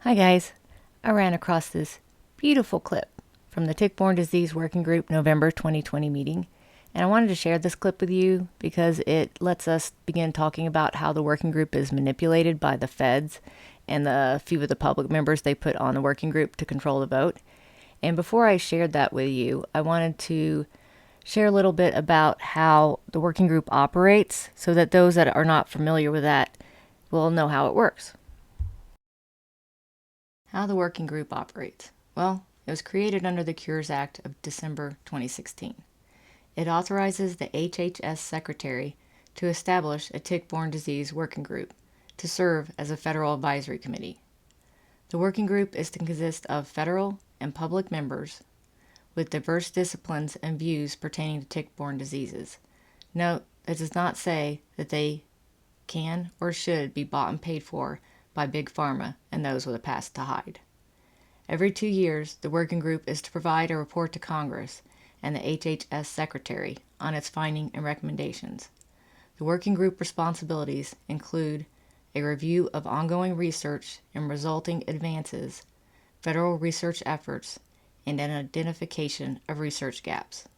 Hi guys, I ran across this beautiful clip from the Tick-Borne Disease Working Group November 2020 meeting, and I wanted to share this clip with you because it lets us begin talking about how the working group is manipulated by the feds and the few of the public members they put on the working group to control the vote. And before I shared that with you, I wanted to share a little bit about how the working group operates so that those that are not familiar with that will know how it works. How the working group operates. Well, it was created under the Cures Act of December 2016. It authorizes the HHS Secretary to establish a tick-borne disease working group to serve as a federal advisory committee. The working group is to consist of federal and public members with diverse disciplines and views pertaining to tick-borne diseases. Note, that does not say that they can or should be bought and paid for by Big Pharma and those with a past to hide. Every 2 years, the working group is to provide a report to Congress and the HHS Secretary on its findings and recommendations. The working group responsibilities include a review of ongoing research and resulting advances, federal research efforts, and an identification of research gaps.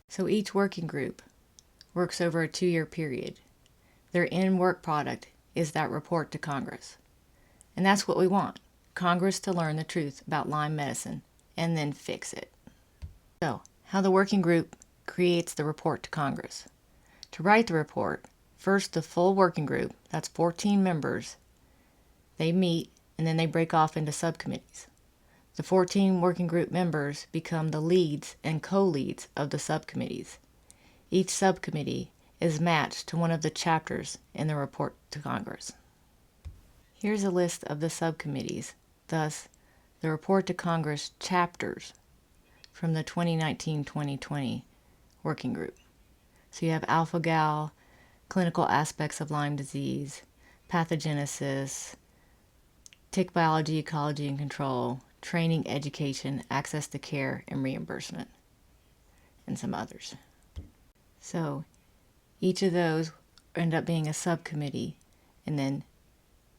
So each working group works over a 2-year period. Their end work product is that report to Congress. And that's what we want, Congress to learn the truth about Lyme medicine and then fix it. So, how the working group creates the report to Congress. To write the report, first the full working group, that's 14 members, they meet and then they break off into subcommittees. The 14 working group members become the leads and co-leads of the subcommittees. Each subcommittee is matched to one of the chapters in the report to Congress. Here's a list of the subcommittees, thus the report to Congress chapters from the 2019-2020 working group. So you have alpha-gal, clinical aspects of Lyme disease, pathogenesis, tick biology, ecology, and control, training, education, access to care, and reimbursement, and some others. So each of those end up being a subcommittee, and then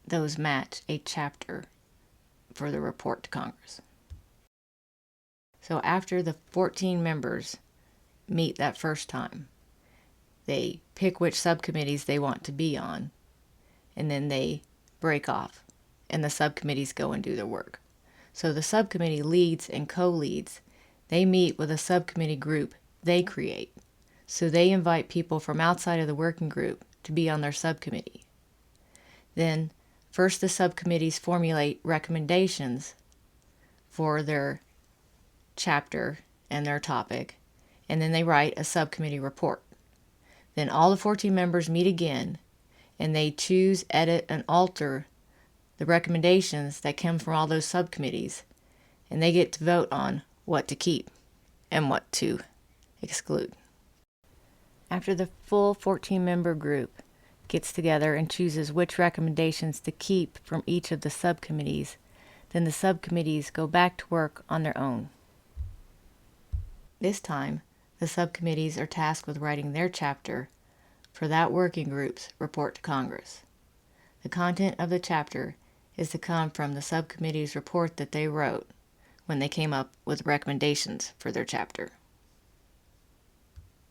those match a chapter for the report to Congress. So after the 14 members meet that first time, they pick which subcommittees they want to be on, and then they break off, and the subcommittees go and do their work. So the subcommittee leads and co-leads, they meet with a subcommittee group they create. So they invite people from outside of the working group to be on their subcommittee. Then, first the subcommittees formulate recommendations for their chapter and their topic, and then they write a subcommittee report. Then all the 14 members meet again, and they choose, edit, and alter the recommendations that come from all those subcommittees, and they get to vote on what to keep and what to exclude. After the full 14-member group gets together and chooses which recommendations to keep from each of the subcommittees, then the subcommittees go back to work on their own. This time, the subcommittees are tasked with writing their chapter for that working group's report to Congress. The content of the chapter is to come from the subcommittee's report that they wrote when they came up with recommendations for their chapter.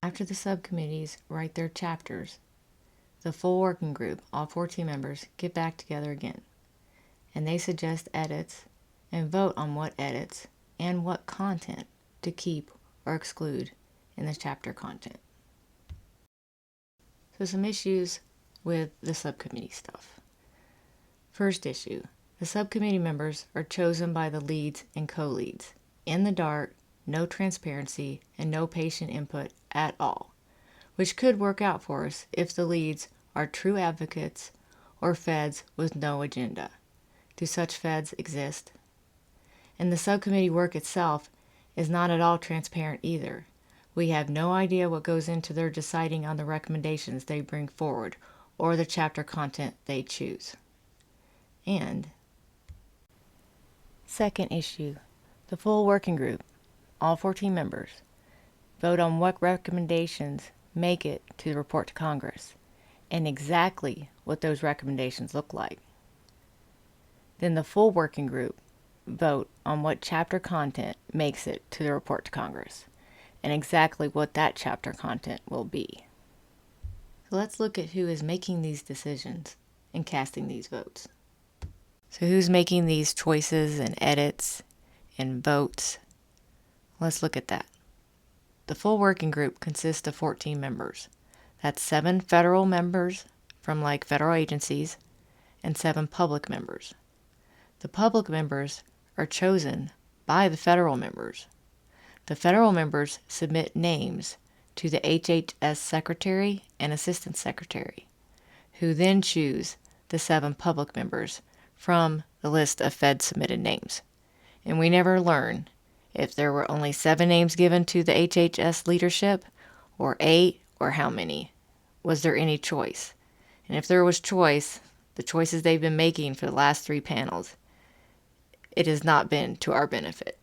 After the subcommittees write their chapters, the full working group, all 14 members, get back together again, and they suggest edits and vote on what edits and what content to keep or exclude in the chapter content. So some issues with the subcommittee stuff. First issue, the subcommittee members are chosen by the leads and co-leads. In the dark, no transparency, and no patient input at all, which could work out for us if the leads are true advocates or feds with no agenda. Do such feds exist? And the subcommittee work itself is not at all transparent either. We have no idea what goes into their deciding on the recommendations they bring forward or the chapter content they choose. And second issue, the full working group, all 14 members, vote on what recommendations make it to the report to Congress and exactly what those recommendations look like. Then the full working group vote on what chapter content makes it to the report to Congress and exactly what that chapter content will be. So let's look at who is making these decisions and casting these votes. So who's making these choices and edits and votes? Let's look at that. The full working group consists of 14 members. That's 7 federal members from federal agencies and 7 public members. The public members are chosen by the federal members. The federal members submit names to the HHS Secretary and Assistant Secretary, who then choose the 7 public members from the list of Fed submitted names. And we never learn if there were only 7 names given to the HHS leadership, or 8, or how many. Was there any choice? And if there was choice, the choices they've been making for the last 3 panels, it has not been to our benefit.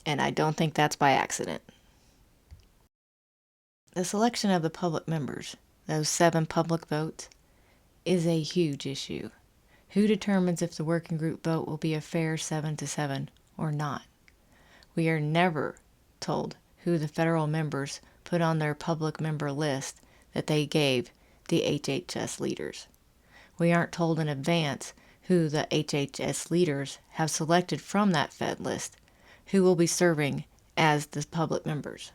And I don't think that's by accident. The selection of the public members, those 7 public votes, is a huge issue. Who determines if the working group vote will be a fair 7-7 or not? We are never told who the federal members put on their public member list that they gave the HHS leaders. We aren't told in advance who the HHS leaders have selected from that Fed list who will be serving as the public members.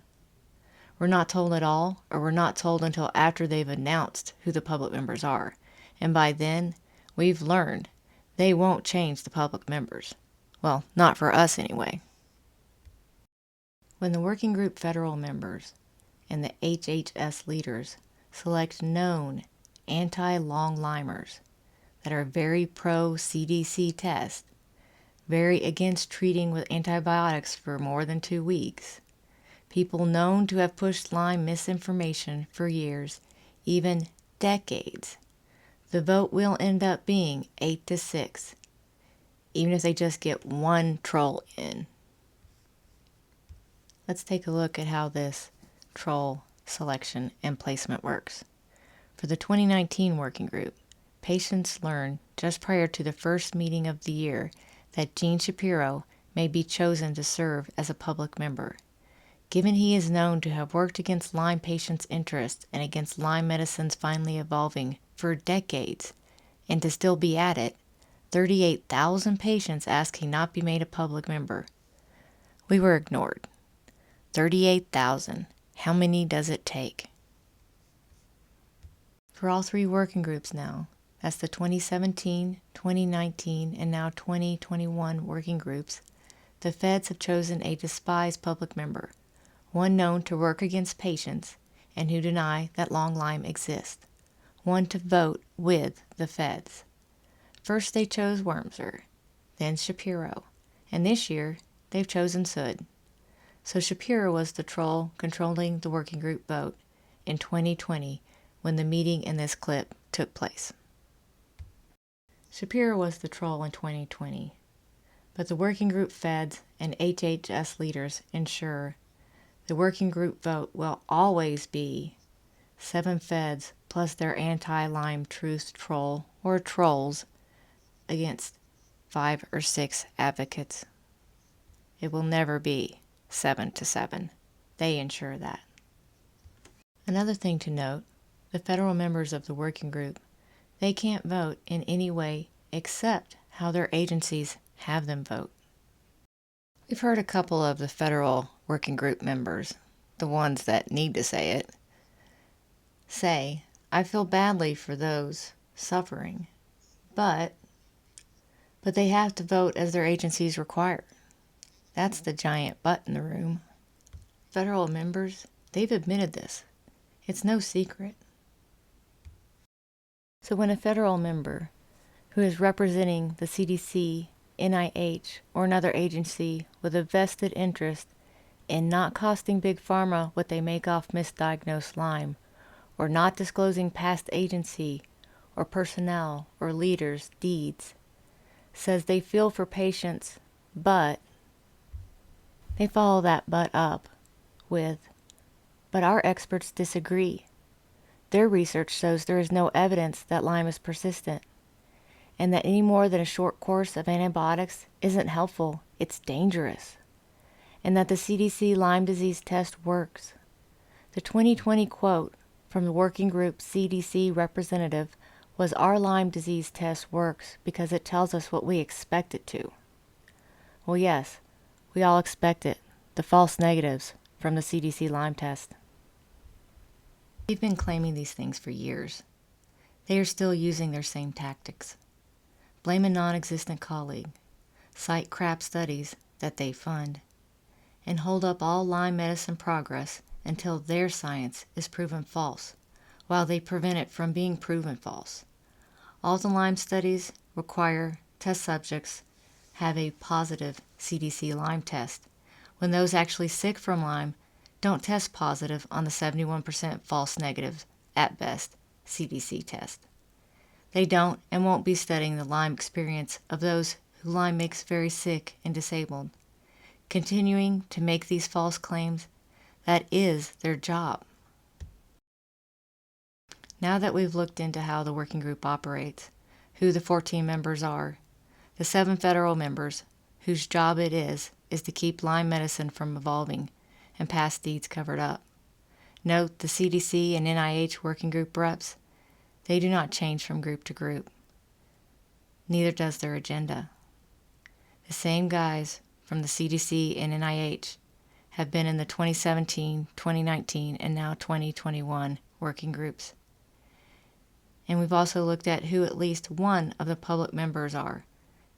We're not told at all, or we're not told until after they've announced who the public members are. And by then, we've learned they won't change the public members. Well, not for us anyway. When the working group federal members and the HHS leaders select known anti-long Lymers that are very pro-CDC test, very against treating with antibiotics for more than 2 weeks, people known to have pushed Lyme misinformation for years, even decades, the vote will end up being 8-6, even if they just get 1 troll in. Let's take a look at how this troll selection and placement works. For the 2019 working group, patients learned just prior to the first meeting of the year that Gene Shapiro may be chosen to serve as a public member. Given he is known to have worked against Lyme patients' interests and against Lyme medicines finally evolving for decades, and to still be at it, 38,000 patients asked he not be made a public member. We were ignored. 38,000. How many does it take? For all 3 working groups now, that's the 2017, 2019, and now 2021 working groups, the Feds have chosen a despised public member, one known to work against patients and who deny that long Lyme exists, one to vote with the Feds. First they chose Wormser, then Shapiro, and this year they've chosen Sood. So Shapiro was the troll controlling the working group vote in 2020 when the meeting in this clip took place. Shapiro was the troll in 2020, but the working group Feds and HHS leaders ensure the working group vote will always be 7 Feds plus their anti-Lyme truth troll or trolls against 5 or 6 advocates. It will never be 7-7. They ensure that. Another thing to note, the federal members of the working group, they can't vote in any way except how their agencies have them vote. We've heard a couple of the federal working group members, the ones that need to say it, say, I feel badly for those suffering, but they have to vote as their agencies require. That's the giant but in the room. Federal members, they've admitted this. It's no secret. So when a federal member who is representing the CDC, NIH, or another agency with a vested interest in not costing Big Pharma what they make off misdiagnosed Lyme, or not disclosing past agency or personnel or leaders' deeds, says they feel for patients, but they follow that but up with, but our experts disagree. Their research shows there is no evidence that Lyme is persistent. and that any more than a short course of antibiotics isn't helpful, it's dangerous, and that the CDC Lyme disease test works. The 2020 quote from the working group CDC representative was, "Our Lyme disease test works because it tells us what we expect it to." Well, yes, we all expect it, the false negatives from the CDC Lyme test. We've been claiming these things for years. They are still using their same tactics. Blame a non-existent colleague, cite crap studies that they fund, and hold up all Lyme medicine progress until their science is proven false, while they prevent it from being proven false. All the Lyme studies require test subjects have a positive CDC Lyme test, when those actually sick from Lyme don't test positive on the 71% false negative, at best, CDC test. They don't and won't be studying the Lyme experience of those who Lyme makes very sick and disabled. Continuing to make these false claims, that is their job. Now that we've looked into how the working group operates, who the 14 members are, the 7 federal members, whose job it is to keep Lyme medicine from evolving and past deeds covered up. Note the CDC and NIH working group reps, they do not change from group to group. Neither does their agenda. The same guys from the CDC and NIH have been in the 2017, 2019, and now 2021 working groups. And we've also looked at who at least one of the public members are,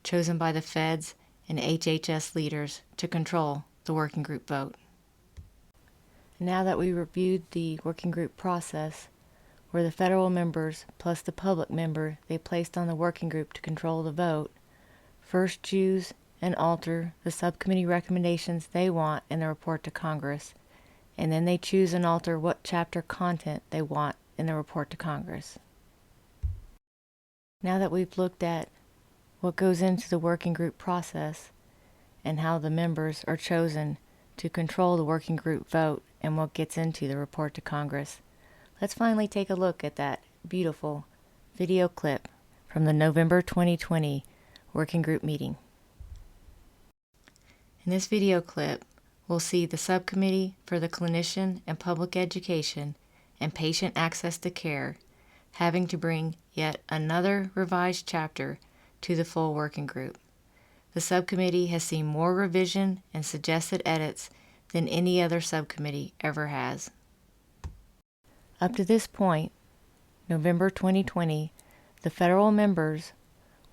chosen by the Feds and HHS leaders to control the working group vote. Now that we reviewed the working group process, where the federal members plus the public member they placed on the working group to control the vote first choose and alter the subcommittee recommendations they want in the report to Congress, and then they choose and alter what chapter content they want in the report to Congress. Now that we've looked at what goes into the working group process and how the members are chosen to control the working group vote and what gets into the report to Congress, let's finally take a look at that beautiful video clip from the November 2020 working group meeting. In this video clip, we'll see the Subcommittee for the Clinician and Public Education and Patient Access to Care having to bring yet another revised chapter to the full working group. The subcommittee has seen more revision and suggested edits than any other subcommittee ever has. Up to this point, November 2020, the federal members,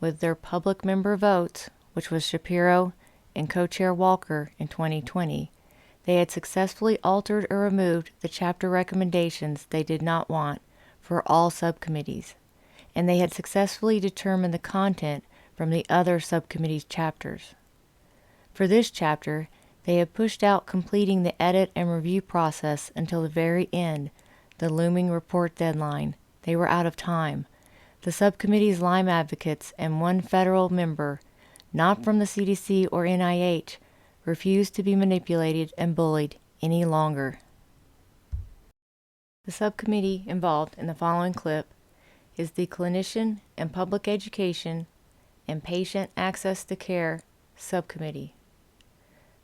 with their public member votes, which was Shapiro and co-chair Walker in 2020, they had successfully altered or removed the chapter recommendations they did not want for all subcommittees, and they had successfully determined the content from the other subcommittees' chapters. For this chapter, they had pushed out completing the edit and review process until the very end, the looming report deadline. They were out of time. The subcommittee's Lyme advocates and one federal member, not from the CDC or NIH, refused to be manipulated and bullied any longer. The subcommittee involved in the following clip is the Clinician and Public Education and Patient Access to Care Subcommittee.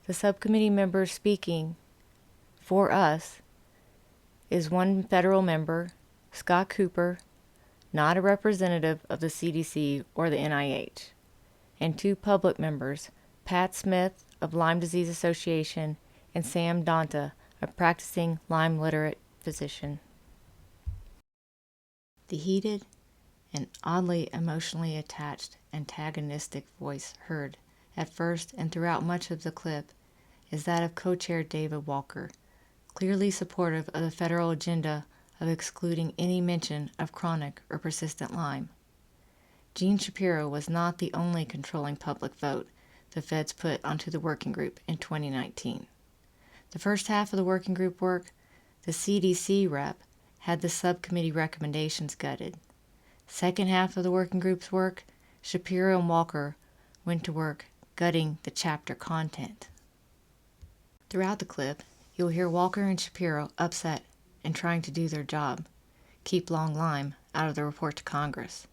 The subcommittee members speaking for us is one federal member, Scott Cooper, not a representative of the CDC or the NIH, and 2 public members, Pat Smith of Lyme Disease Association and Sam Donta, a practicing Lyme literate physician. The heated and oddly emotionally attached antagonistic voice heard at first and throughout much of the clip is that of co-chair David Walker, clearly supportive of the federal agenda of excluding any mention of chronic or persistent Lyme. Gene Shapiro was not the only controlling public vote the Feds put onto the working group in 2019. The first half of the working group work, the CDC rep had the subcommittee recommendations gutted. Second half of the working group's work, Shapiro and Walker went to work gutting the chapter content. Throughout the clip, you'll hear Walker and Shapiro upset and trying to do their job, keep long Lyme out of the report to Congress.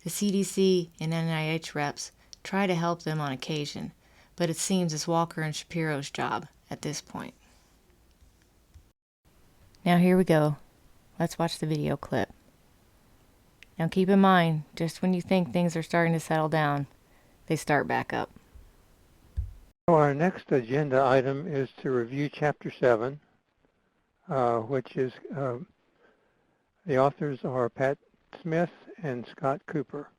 The CDC and NIH reps try to help them on occasion, but it seems it's Walker and Shapiro's job at this point. Now here we go. Let's watch the video clip. Now keep in mind, just when you think things are starting to settle down, they start back up. Our next agenda item is to review Chapter 7, which is, the authors are Pat Smith and Scott Cooper.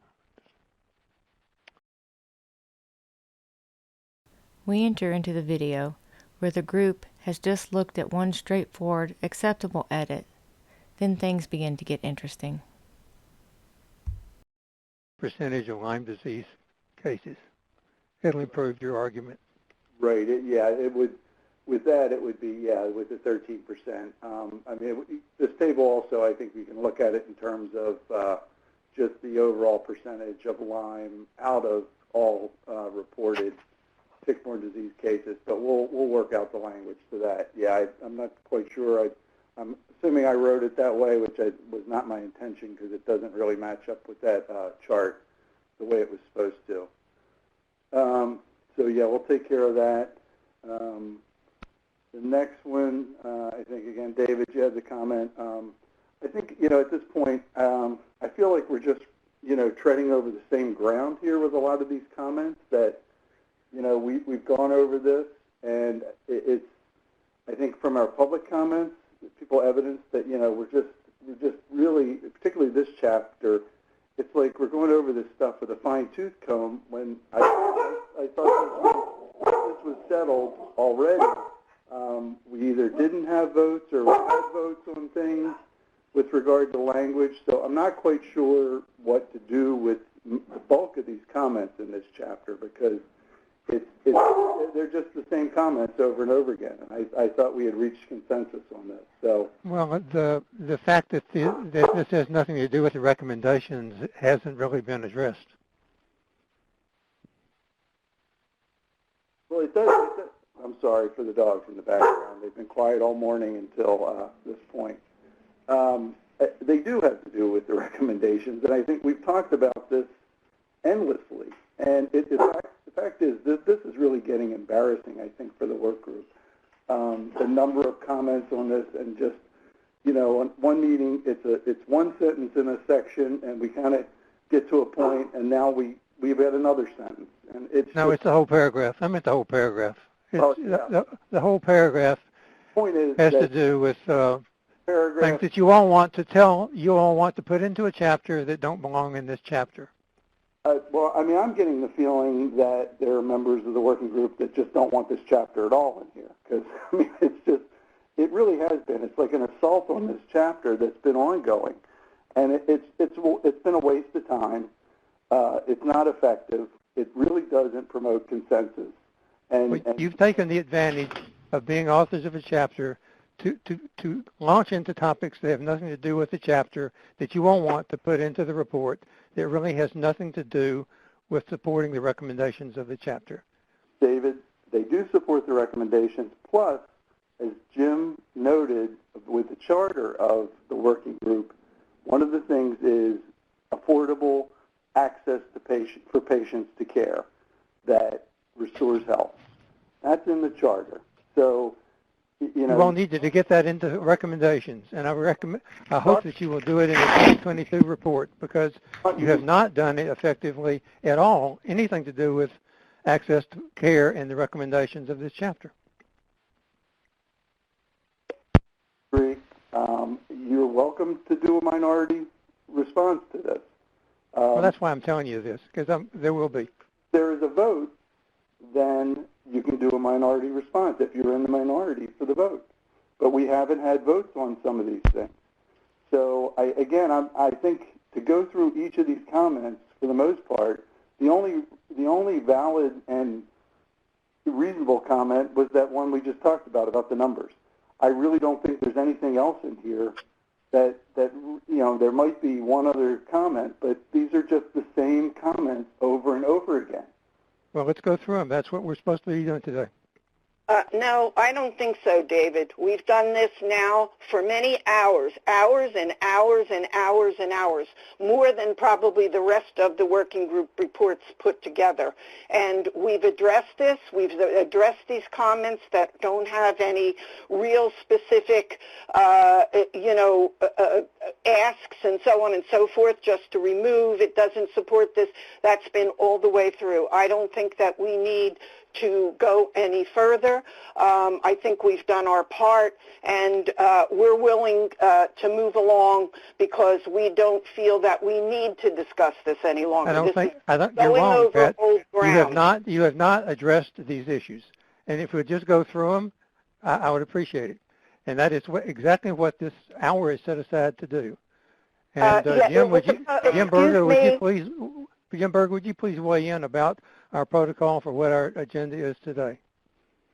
We enter into the video where the group has just looked at one straightforward, acceptable edit. Then things begin to get interesting. Percentage of Lyme disease cases. It'll improve your argument. Right. It would. With that, it would be with the 13%. I mean, this table also, I think we can look at it in terms of just the overall percentage of Lyme out of all reported tick-borne disease cases. But we'll work out the language to that. Yeah, I'm not quite sure. I'm assuming I wrote it that way, which was not my intention because it doesn't really match up with that chart the way it was supposed to. So yeah, we'll take care of that. The next one, I think, again, David, you had the comment. I think, at this point, I feel like we're just, treading over the same ground here with a lot of these comments that, we've gone over this, and it's, I think from our public comments, people evidence that, we're just really, particularly this chapter, it's like we're going over this stuff with a fine-tooth comb when I thought this was settled already. We either didn't have votes or we had votes on things with regard to language, so I'm not quite sure what to do with the bulk of these comments in this chapter because they're just the same comments over and over again, and I thought we had reached consensus on this. So, well, the fact that this has nothing to do with the recommendations hasn't really been addressed. Well, it does. I'm sorry for the dogs in the background. They've been quiet all morning until this point. They do have to do with the recommendations, and I think we've talked about this endlessly. And the fact is that this is really getting embarrassing, I think, for the work group. The number of comments on this, and just, on one meeting, it's one sentence in a section, and we kind of get to a point, and now we've had another sentence, and it's the whole paragraph. I meant the whole paragraph. The whole paragraph point is has to do with things that you all want to put into a chapter that don't belong in this chapter. Well, I mean, I'm getting the feeling that there are members of the working group that just don't want this chapter at all in here, because I mean, it really has been. It's like an assault on this chapter that's been ongoing, and it's been a waste of time. It's not effective. It really doesn't promote consensus. And you've taken the advantage of being authors of a chapter to launch into topics that have nothing to do with the chapter that you won't want to put into the report that really has nothing to do with supporting the recommendations of the chapter. David, they do support the recommendations. Plus, as Jim noted with the charter of the working group, one of the things is affordable access to for patients to care that restores health. That's in the charter. So, you all needed to get that into recommendations, and I hope that you will do it in the 2022 report, because you have not done it effectively at all, anything to do with access to care and the recommendations of this chapter. You're welcome to do a minority response to this. Well, that's why I'm telling you this, because there will be. There is a vote, then you can do a minority response if you're in the minority for the vote. But we haven't had votes on some of these things. So, I think to go through each of these comments, for the most part, the only valid and reasonable comment was that one we just talked about the numbers. I really don't think there's anything else in here that there might be one other comment, but these are just the same comments over and over again. Well, let's go through them. That's what we're supposed to be doing today. No, I don't think so, David. We've done this now for many hours, hours and hours and hours and hours, more than probably the rest of the working group reports put together. And we've addressed this. We've addressed these comments that don't have any real specific, asks and so on and so forth, just to remove. It doesn't support this. That's been all the way through. I don't think that we need to go any further. I think we've done our part, and we're willing to move along because we don't feel that we need to discuss this any longer. You're wrong, Pat. Old ground. You have not addressed these issues. And if we would just go through them, I would appreciate it. And that is exactly what this hour is set aside to do. And Jim Berger, would you please weigh in about our protocol for what our agenda is today?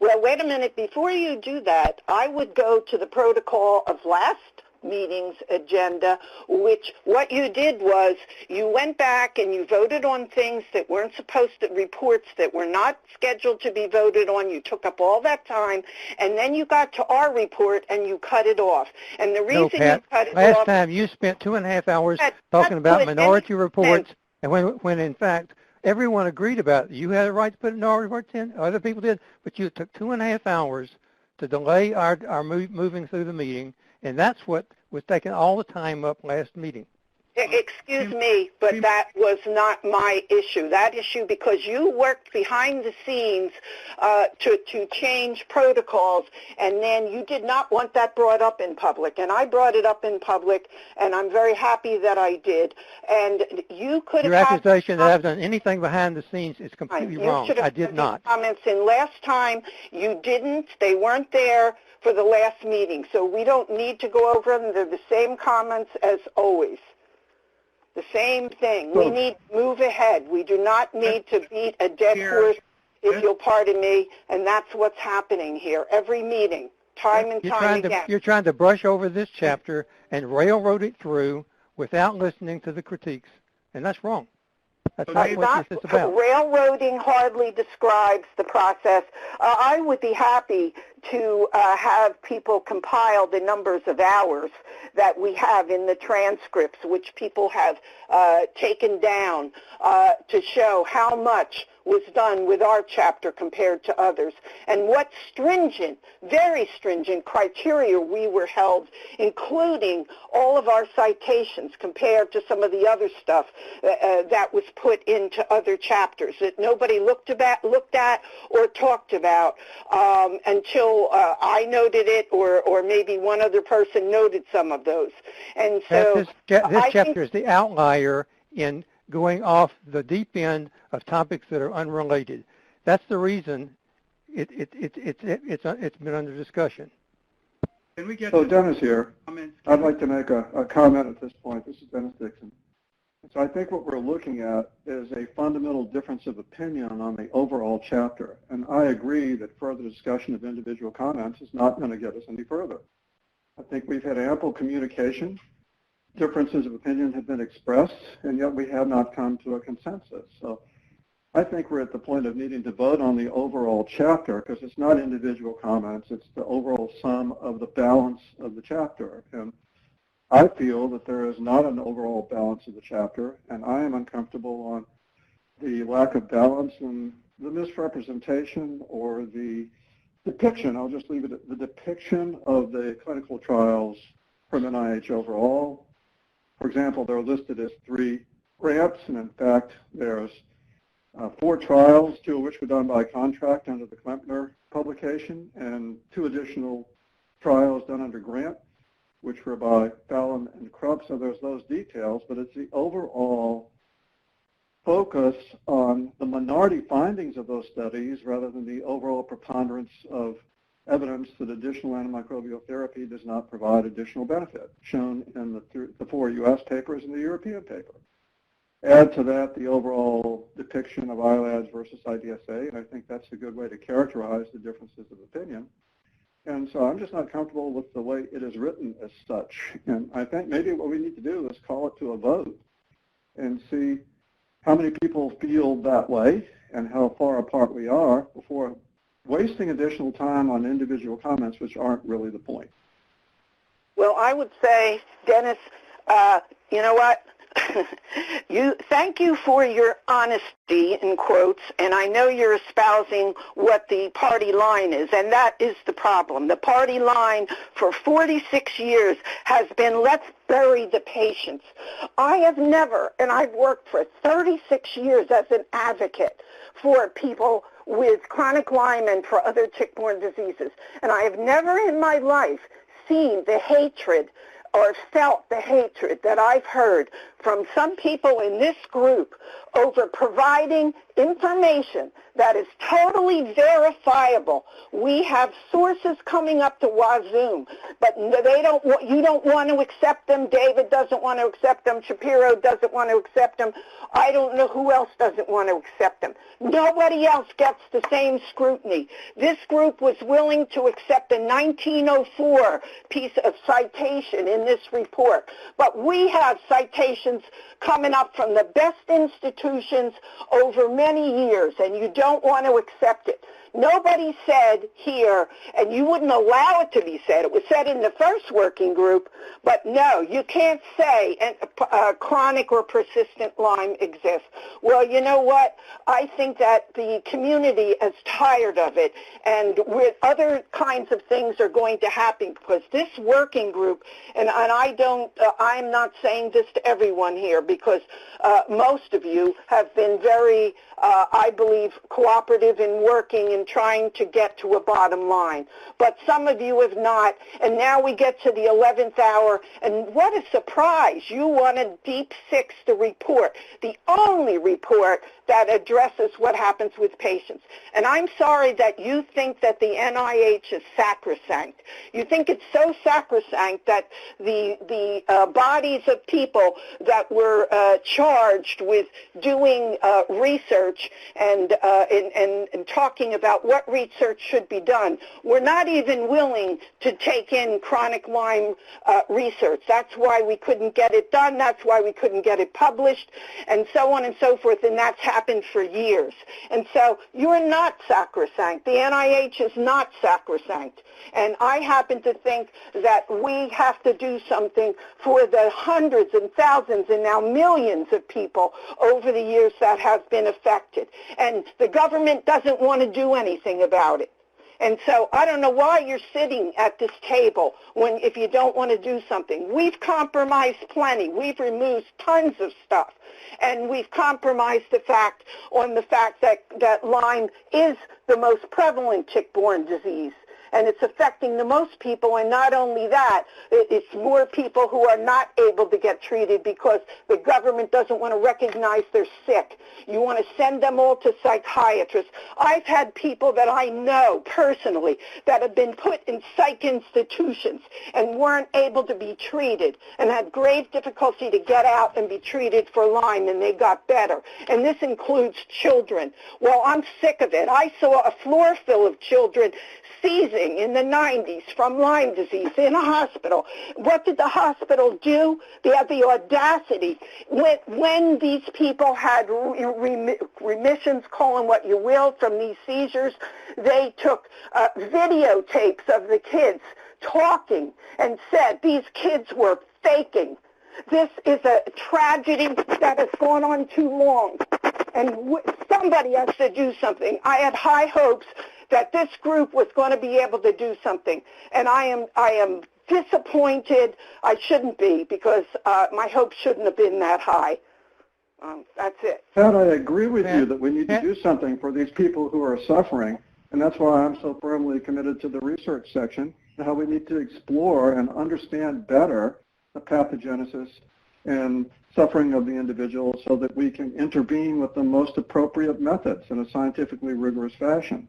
Well, wait a minute. Before you do that, I would go to the protocol of last meeting's agenda, which what you did was you went back and you voted on things that weren't supposed to, reports that were not scheduled to be voted on. You took up all that time, and then you got to our report and you cut it off. And the reason you cut it off... Last time you spent 2.5 hours talking about minority reports, and when in fact everyone agreed about it. You had a right to put minority reports in, other people did, but you took 2.5 hours to delay our moving through the meeting, and that's what was taking all the time up last meeting. Excuse me, but that was not my issue. That issue, because you worked behind the scenes to change protocols, and then you did not want that brought up in public. And I brought it up in public, and I'm very happy that I did. And you could have... Your accusation that I've done anything behind the scenes is completely wrong. I did not. Comments in last time. You didn't. They weren't there for the last meeting. So we don't need to go over them. They're the same comments as always. The same thing. We need to move ahead. We do not need to beat a dead horse, if you'll pardon me, and that's what's happening here. Every meeting, time and time again. You're trying to brush over this chapter and railroad it through without listening to the critiques, and that's wrong. That's not what this is about. Railroading hardly describes the process. I would be happy to have people compile the numbers of hours that we have in the transcripts, which people have taken down to show how much was done with our chapter compared to others, and what stringent, very stringent criteria we were held, including all of our citations compared to some of the other stuff that was put into other chapters that nobody looked at or talked about until I noted it, or maybe one other person noted some of those. And so this chapter is the outlier in going off the deep end of topics that are unrelated. That's the reason it's been under discussion. Can we get so Dennis here. Comments? I'd like to make a comment at this point. This is Dennis Dixon. So I think what we're looking at is a fundamental difference of opinion on the overall chapter. And I agree that further discussion of individual comments is not going to get us any further. I think we've had ample communication. Differences of opinion have been expressed, and yet we have not come to a consensus. So I think we're at the point of needing to vote on the overall chapter, because it's not individual comments, it's the overall sum of the balance of the chapter. And I feel that there is not an overall balance of the chapter, and I am uncomfortable on the lack of balance and the misrepresentation or the depiction, I'll just leave it at the depiction of the clinical trials from NIH overall. For example, they're listed as 3 grants, and in fact, there's 4 trials, 2 of which were done by contract under the Klempner publication, and 2 additional trials done under grant, which were by Fallon and Krupp. So there's those details, but it's the overall focus on the minority findings of those studies rather than the overall preponderance of evidence that additional antimicrobial therapy does not provide additional benefit, shown in the 4 U.S. papers and the European paper. Add to that the overall depiction of ILADs versus IDSA, and I think that's a good way to characterize the differences of opinion. And so I'm just not comfortable with the way it is written as such. And I think maybe what we need to do is call it to a vote and see how many people feel that way and how far apart we are before wasting additional time on individual comments which aren't really the point. Well, I would say, Dennis, you know what? Thank you for your honesty, in quotes, and I know you're espousing what the party line is, and that is the problem. The party line for 46 years has been, let's bury the patients. I have never, and I've worked for 36 years as an advocate for people with chronic Lyme and for other tick-borne diseases, and I have never in my life seen the hatred or felt the hatred that I've heard from some people in this group over providing information that is totally verifiable. We have sources coming up to wazoo, but they don't. You don't want to accept them. David doesn't want to accept them. Shapiro doesn't want to accept them. I don't know who else doesn't want to accept them. Nobody else gets the same scrutiny. This group was willing to accept a 1904 piece of citation in this report, but we have citations coming up from the best institutions over many years, and you don't want to accept it. Nobody said here, and you wouldn't allow it to be said. It was said in the first working group, but no, you can't say chronic or persistent Lyme exists. Well, you know what? I think that the community is tired of it, and with other kinds of things are going to happen because this working group, and I'm not saying this to everyone here because most of you have been very, I believe, cooperative in working and trying to get to a bottom line. But some of you have not, and now we get to the 11th hour, and what a surprise. You want to deep six the report, the only report that addresses what happens with patients. And I'm sorry that you think that the NIH is sacrosanct. You think it's so sacrosanct that the bodies of people that were charged with doing research and talking about what research should be done were not even willing to take in chronic Lyme research. That's why we couldn't get it done. That's why we couldn't get it published, and so on and so forth, and that's happened for years. And so you're not sacrosanct. The NIH is not sacrosanct. And I happen to think that we have to do something for the hundreds and thousands and now millions of people over the years that have been affected. And the government doesn't want to do anything about it. And so I don't know why you're sitting at this table if you don't want to do something. We've compromised plenty. We've removed tons of stuff. And we've compromised the fact that Lyme is the most prevalent tick-borne disease. And it's affecting the most people, and not only that, it's more people who are not able to get treated because the government doesn't want to recognize they're sick. You want to send them all to psychiatrists. I've had people that I know personally that have been put in psych institutions and weren't able to be treated and had grave difficulty to get out and be treated for Lyme, and they got better. And this includes children. Well, I'm sick of it. I saw a floor full of children seizing in the 90s from Lyme disease in a hospital. What did the hospital do? They had the audacity. When these people had remissions, call them what you will, from these seizures, they took videotapes of the kids talking and said these kids were faking. This is a tragedy that has gone on too long, and somebody has to do something. I had high hopes that this group was going to be able to do something, and I am disappointed. I shouldn't be, because my hopes shouldn't have been that high. That's it. Pat, I agree with you that we need to do something for these people who are suffering, and that's why I'm so firmly committed to the research section, and how we need to explore and understand better the pathogenesis and suffering of the individual so that we can intervene with the most appropriate methods in a scientifically rigorous fashion.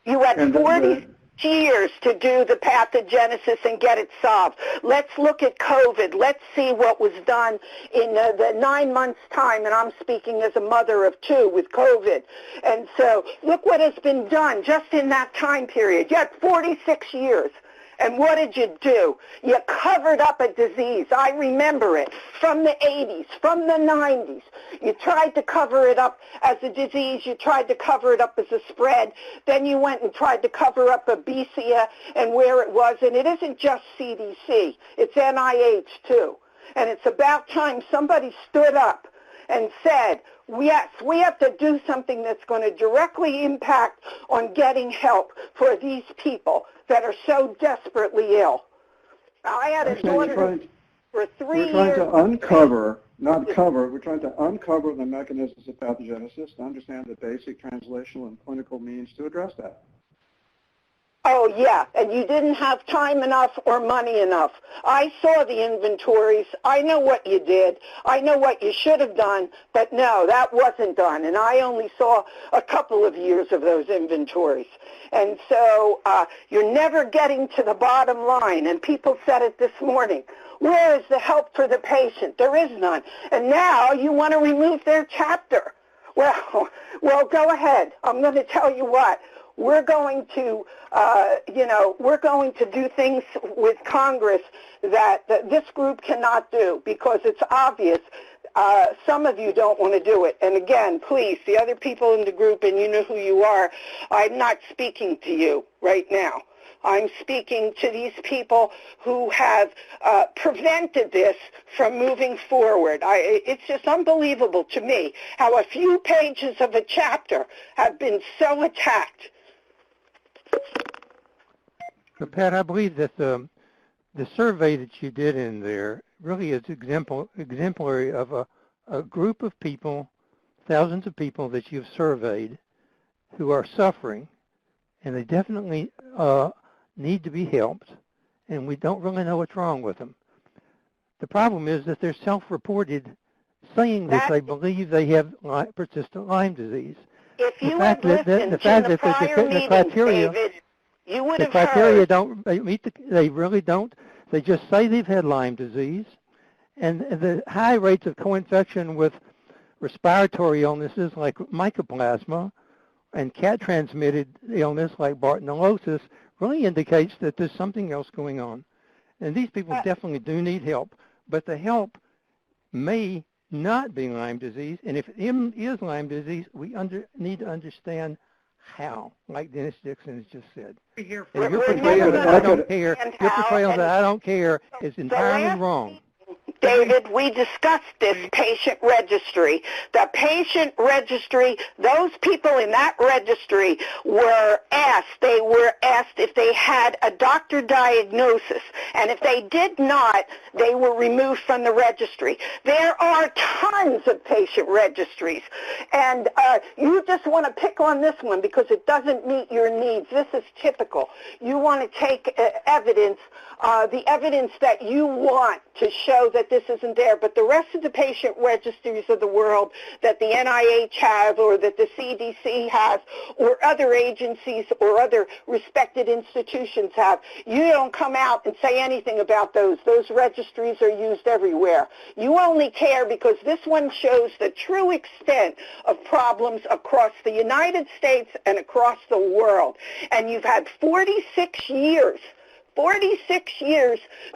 You had 40 years to do the pathogenesis and get it solved. Let's look at COVID. Let's see what was done in the 9 months' time, and I'm speaking as a mother of two with COVID. And so look what has been done just in that time period. You had 46 years. And what did you do? You covered up a disease. I remember it from the 80s, from the 90s. You tried to cover it up as a disease. You tried to cover it up as a spread. Then you went and tried to cover up Babesia and where it was. And it isn't just CDC. It's NIH, too. And it's about time somebody stood up and said, yes, we have to do something that's going to directly impact on getting help for these people that are so desperately ill. I had a daughter for 3 years. We're trying to uncover, not cover, we're trying to uncover the mechanisms of pathogenesis to understand the basic translational and clinical means to address that. Oh, yeah, and you didn't have time enough or money enough. I saw the inventories. I know what you did. I know what you should have done, but no, that wasn't done. And I only saw a couple of years of those inventories. And so you're never getting to the bottom line. And people said it this morning. Where is the help for the patient? There is none. And now you want to remove their chapter. Well, go ahead. I'm going to tell you what. We're going to, we're going to do things with Congress that this group cannot do because it's obvious some of you don't want to do it. And again, please, the other people in the group, and you know who you are, I'm not speaking to you right now. I'm speaking to these people who have prevented this from moving forward. It's just unbelievable to me how a few pages of a chapter have been so attacked. But Pat, I believe that the survey that you did in there really is exemplary of a group of people, thousands of people that you've surveyed who are suffering, and they definitely need to be helped, and we don't really know what's wrong with them. The problem is that they're self-reported saying that they believe they have persistent Lyme disease. If you had listened to the prior meetings, David, you would have heard. The criteria don't meet they really don't. They just say they've had Lyme disease, and the high rates of co-infection with respiratory illnesses like mycoplasma and cat-transmitted illness like Bartonellosis really indicates that there's something else going on. And these people definitely do need help, but the help may not be Lyme disease, and if it is Lyme disease, we need to understand how, like Dennis Dixon has just said. And your portrayal that I don't care is entirely wrong. David, we discussed this patient registry. The patient registry, those people in that registry were asked if they had a doctor diagnosis, and if they did not, they were removed from the registry. There are tons of patient registries, and you just want to pick on this one because it doesn't meet your needs. This is typical. You want to take evidence, the evidence that you want to show that this isn't there, but the rest of the patient registries of the world that the NIH has or that the CDC has or other agencies or other respected institutions have, you don't come out and say anything about those. Those registries are used everywhere. You only care because this one shows the true extent of problems across the United States and across the world. And you've had 46 years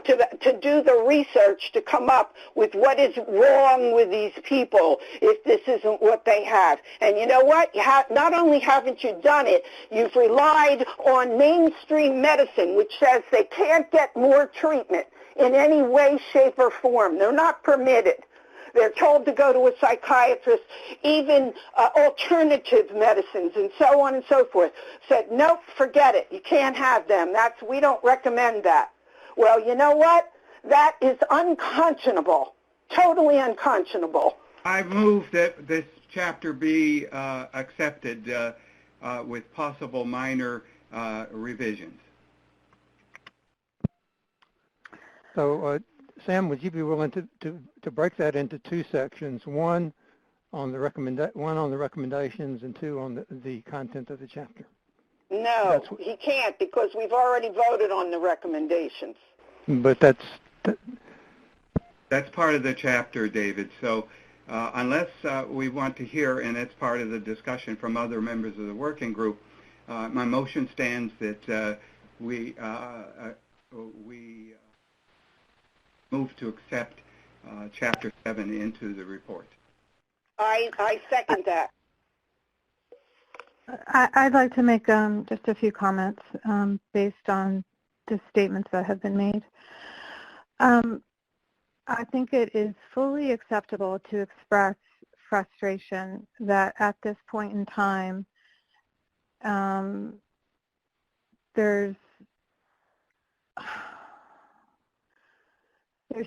to do the research to come up with what is wrong with these people if this isn't what they have. And you know what? Not only haven't you done it, you've relied on mainstream medicine, which says they can't get more treatment in any way, shape, or form. They're not permitted. They're told to go to a psychiatrist, even alternative medicines and so on and so forth. Said, nope, forget it. You can't have them. We don't recommend that. Well, you know what? That is unconscionable, totally unconscionable. I move that this chapter be accepted with possible minor revisions. So, Sam, would you be willing to break that into two sections, one on the recommendations and two on the content of the chapter? No, he can't because we've already voted on the recommendations. But that's part of the chapter, David. So unless we want to hear, and it's part of the discussion from other members of the working group, my motion stands that we we move to accept Chapter 7 into the report. I second that. I'd like to make just a few comments based on the statements that have been made. I think it is fully acceptable to express frustration that at this point in time, there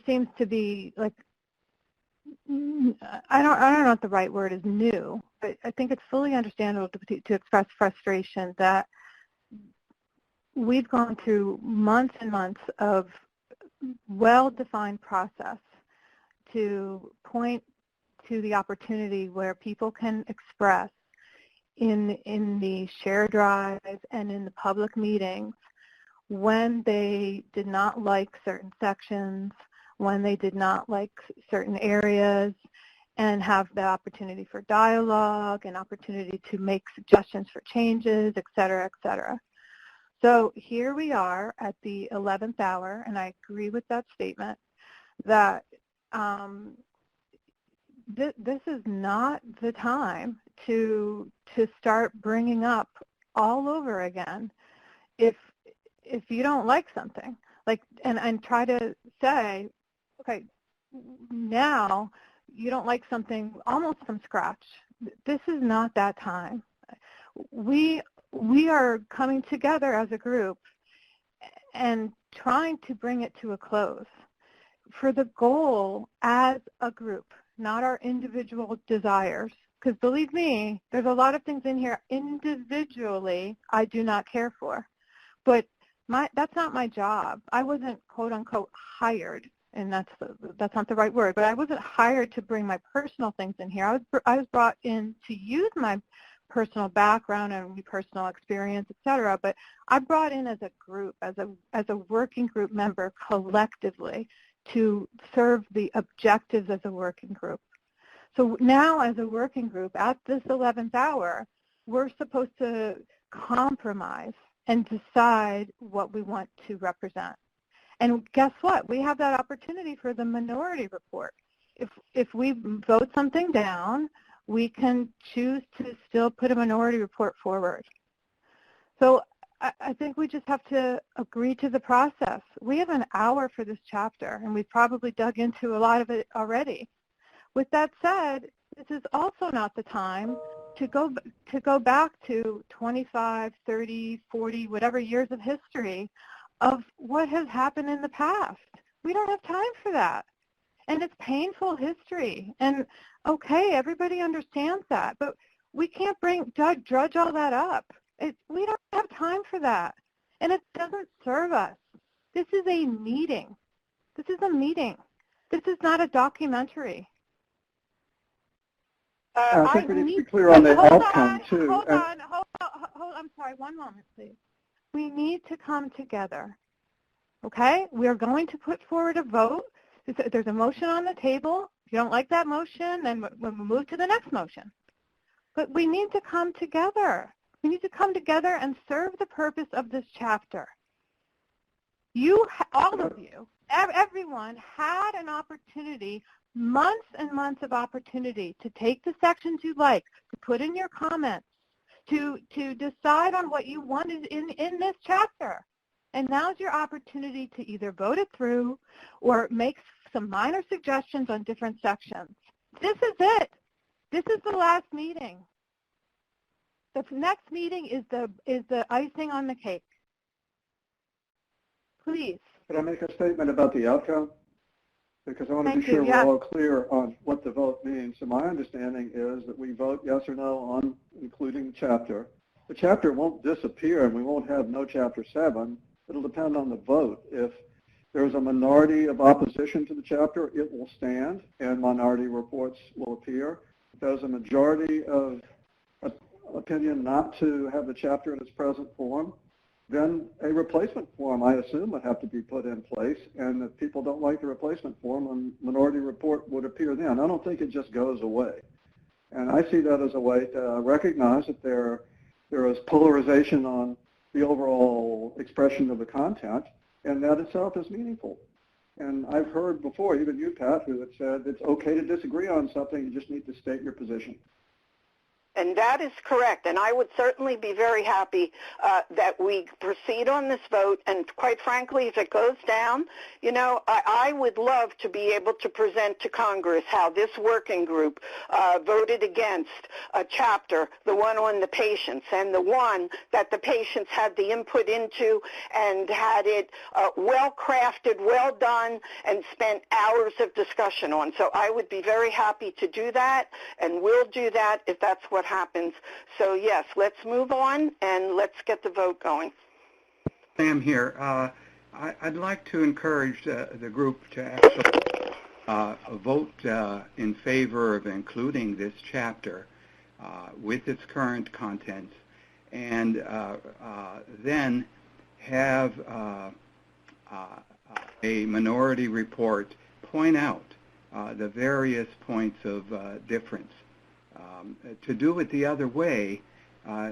seems to be, like, I don't know if the right word is new, but I think it's fully understandable to express frustration that we've gone through months and months of well-defined process to point to the opportunity where people can express in the share drive and in the public meetings when they did not like certain sections, when they did not like certain areas, and have the opportunity for dialogue and opportunity to make suggestions for changes, et cetera, et cetera. So here we are at the 11th hour, and I agree with that statement that this is not the time to start bringing up all over again if you don't like something, like, and try to say, okay, now you don't like something almost from scratch. This is not that time. We are coming together as a group and trying to bring it to a close for the goal as a group, not our individual desires. Because believe me, there's a lot of things in here individually I do not care for. But that's not my job. I wasn't, quote unquote, hired, and that's not the right word, but I wasn't hired to bring my personal things in here. I was brought in to use my personal background and personal experience, et cetera, but I brought in as a group, as a working group member collectively to serve the objectives as a working group. So now as a working group at this 11th hour, we're supposed to compromise and decide what we want to represent. And guess what? We have that opportunity for the minority report. If we vote something down, we can choose to still put a minority report forward. So I think we just have to agree to the process. We have an hour for this chapter, and we've probably dug into a lot of it already. With that said, this is also not the time to go back to 25, 30, 40, whatever years of history of what has happened in the past. We don't have time for that. And it's painful history. And okay, everybody understands that, but we can't drudge all that up. We don't have time for that. And it doesn't serve us. This is a meeting. This is a meeting. This is not a documentary. I think we need to be clear on the outcome, too. Hold on. I'm sorry, one moment, please. We need to come together, okay? We are going to put forward a vote. There's a motion on the table. If you don't like that motion, then we'll move to the next motion. But we need to come together. We need to come together and serve the purpose of this chapter. You, all of you, everyone had an opportunity, months and months of opportunity to take the sections you like, to put in your comments, to decide on what you wanted in this chapter. And now's your opportunity to either vote it through or make some minor suggestions on different sections. This is it. This is the last meeting. The next meeting is the icing on the cake. Please. Could I make a statement about the outcome? Because I want to be Thank sure you, we're yeah. all clear on what the vote means. So my understanding is that we vote yes or no on including the chapter. The chapter won't disappear and we won't have no Chapter 7. It'll depend on the vote. If there's a minority of opposition to the chapter, it will stand and minority reports will appear. If there's a majority of opinion not to have the chapter in its present form, then a replacement form, I assume, would have to be put in place. And if people don't like the replacement form, a minority report would appear then. I don't think it just goes away. And I see that as a way to recognize that there is polarization on the overall expression of the content, And that itself is meaningful. And I've heard before, even you, Pat, who had said it's okay to disagree on something, you just need to state your position. And that is correct. And I would certainly be very happy that we proceed on this vote. And quite frankly, if it goes down, you know, I would love to be able to present to Congress how this working group voted against a chapter, the one on the patients, and the one that the patients had the input into and had it well crafted, well done, and spent hours of discussion on. So I would be very happy to do that, and we'll do that if that's what happens. So yes, let's move on and let's get the vote going. Sam here. I'd like to encourage the group to actually vote in favor of including this chapter with its current contents, and then have a minority report point out the various points of difference. To do it the other way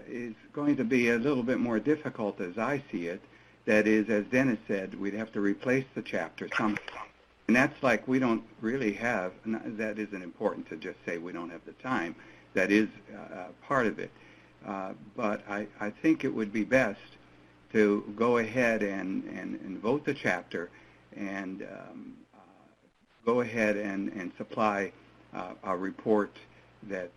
is going to be a little bit more difficult as I see it. That is, as Dennis said, we'd have to replace the chapter somehow. And that's like we don't really have, that isn't important to just say we don't have the time. That is part of it. But I think it would be best to go ahead and vote the chapter and go ahead and supply a report that,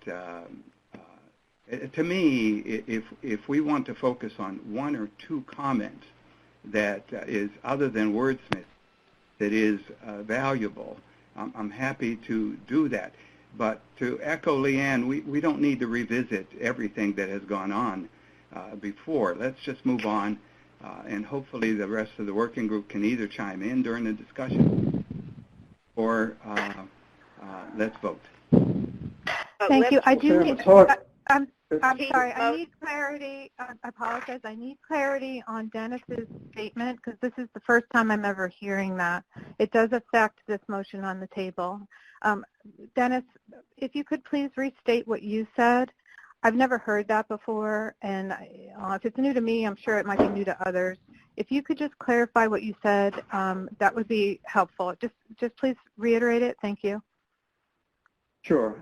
to me, if we want to focus on one or two comments that is other than wordsmith, that is valuable, I'm happy to do that. But to echo Leanne, we don't need to revisit everything that has gone on before. Let's just move on, and hopefully the rest of the working group can either chime in during the discussion or let's vote. Thank you. I do need, I'm sorry, I need clarity. I apologize. I need clarity on Dennis's statement because this is the first time I'm ever hearing that. It does affect this motion on the table. Dennis, if you could please restate what you said. I've never heard that before, and if it's new to me, I'm sure it might be new to others. If you could just clarify what you said, that would be helpful. Just please reiterate it. Thank you. Sure.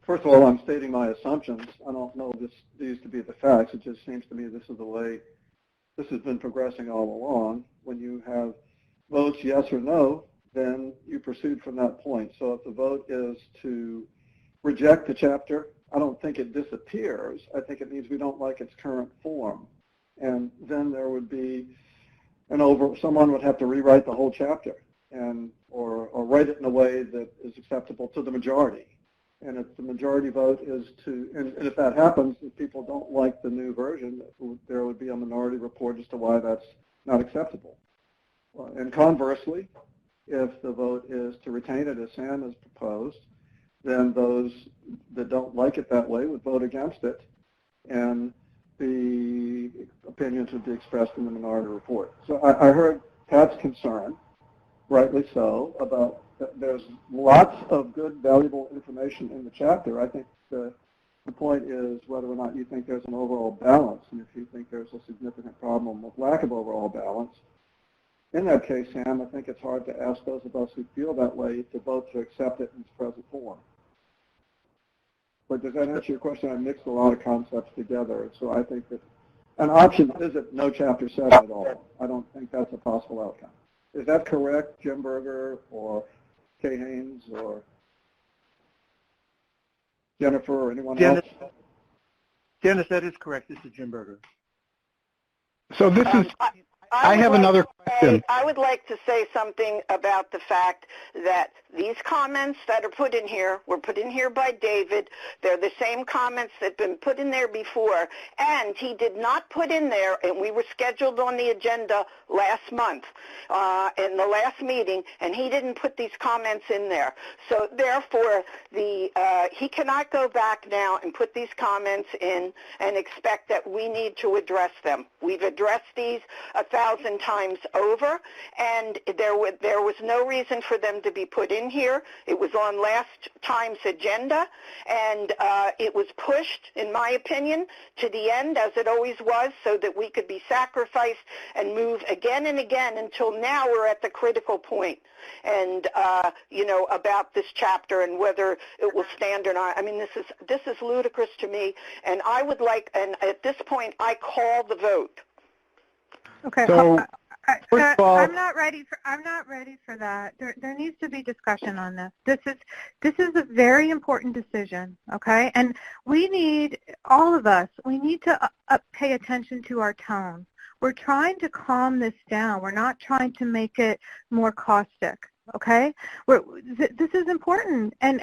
First of all, I'm stating my assumptions. I don't know these to be the facts. It just seems to me this is the way this has been progressing all along. When you have votes yes or no, then you proceed from that point. So if the vote is to reject the chapter, I don't think it disappears. I think it means we don't like its current form. And then there would be someone would have to rewrite the whole chapter or write it in a way that is acceptable to the majority. And if the majority vote is and if that happens, if people don't like the new version, there would be a minority report as to why that's not acceptable. And conversely, if the vote is to retain it as Sam has proposed, then those that don't like it that way would vote against it, and the opinions would be expressed in the minority report. So I heard Pat's concern, rightly so, about there's lots of good, valuable information in the chapter. I think the point is whether or not you think there's an overall balance, and if you think there's a significant problem with lack of overall balance. In that case, Sam, I think it's hard to ask those of us who feel that way to vote to accept it in its present form. But does that answer your question? I mixed a lot of concepts together, so I think that an option isn't no chapter 7 at all. I don't think that's a possible outcome. Is that correct, Jim Berger or Kay Haynes or Jennifer or anyone else? Dennis, that is correct. This is Jim Berger. So this is, I have another question. I would like to say something about the fact that these comments that are put in here were put in here by David. They're the same comments that have been put in there before. And he did not put in there, and we were scheduled on the agenda last month in the last meeting, and he didn't put these comments in there. So therefore, he cannot go back now and put these comments in and expect that we need to address them. We've addressed these effectively 1,000 times over, and there was no reason for them to be put in here. It was on last time's agenda, and it was pushed, in my opinion, to the end, as it always was, so that we could be sacrificed and move again and again until now we're at the critical point. And about this chapter and whether it will stand or not. I mean, this is ludicrous to me, and I would like, and at this point, I call the vote. Okay. So, first of all, I'm not ready for that. There needs to be discussion on this. This is a very important decision. Okay, and we need, all of us, we need to pay attention to our tone. We're trying to calm this down. We're not trying to make it more caustic, okay? This is important, and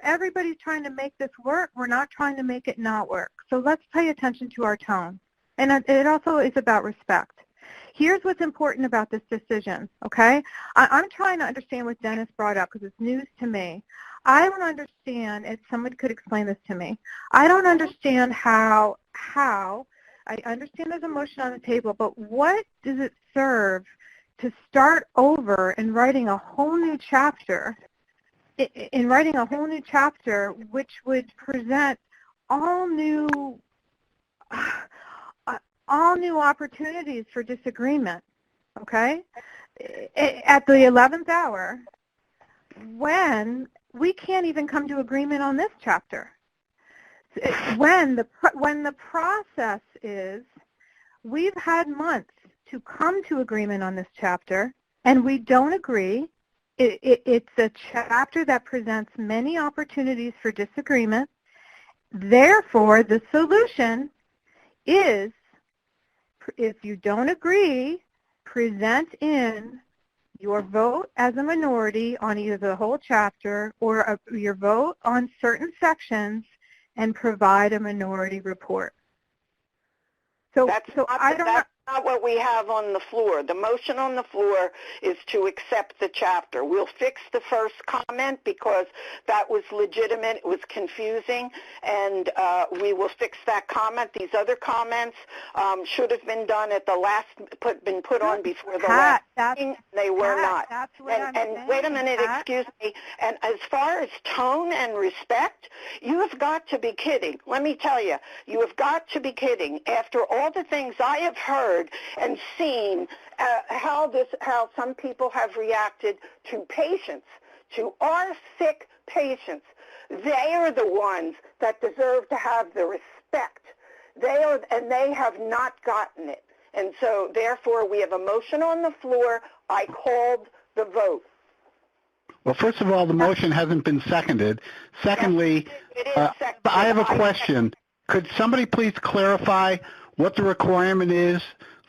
everybody's trying to make this work. We're not trying to make it not work. So let's pay attention to our tone. And it also is about respect. Here's what's important about this decision, okay? I'm trying to understand what Dennis brought up because it's news to me. I don't understand, if someone could explain this to me, I don't understand how I understand there's a motion on the table, but what does it serve to start over and writing a whole new chapter, which would present all new opportunities for disagreement, okay? At the 11th hour, when we can't even come to agreement on this chapter. When the process is, we've had months to come to agreement on this chapter, and we don't agree. It's a chapter that presents many opportunities for disagreement. Therefore, the solution is, if you don't agree, present in your vote as a minority on either the whole chapter or your vote on certain sections, and provide a minority report. That's not what we have on the floor. The motion on the floor is to accept the chapter. We'll fix the first comment because that was legitimate. It was confusing, and we will fix that comment. These other comments should have been done at the last, been put on before the last meeting. They were not. That's what I'm saying. And wait a minute, excuse me. And as far as tone and respect, you have got to be kidding. Let me tell you, you have got to be kidding. After all the things I have heard and seen, how some people have reacted to patients, to our sick patients. They are the ones that deserve to have the respect. And they have not gotten it. And so, therefore, we have a motion on the floor. I called the vote. Well, first of all, the motion hasn't been seconded. Secondly, I have a question. Could somebody please clarify what the requirement is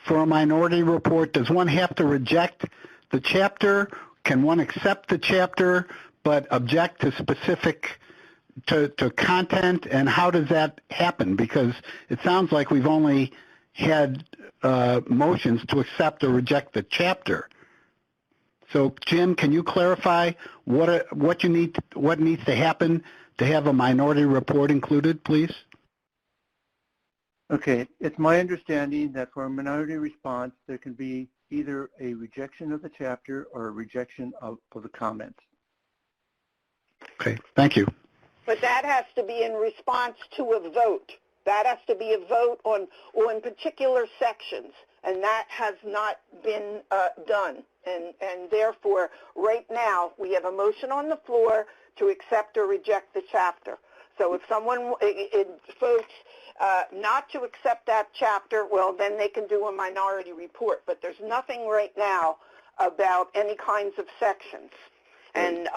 for a minority report? Does one have to reject the chapter? Can one accept the chapter but object to specific to content? And how does that happen? Because it sounds like we've only had motions to accept or reject the chapter. So, Jim, can you clarify what needs to happen to have a minority report included, please? Okay, it's my understanding that for a minority response, there can be either a rejection of the chapter or a rejection of the comments. Okay, thank you. But that has to be in response to a vote. That has to be a vote on particular sections, and that has not been done. And therefore, right now, we have a motion on the floor to accept or reject the chapter. So if someone votes not to accept that chapter, well, then they can do a minority report. But there's nothing right now about any kinds of sections. And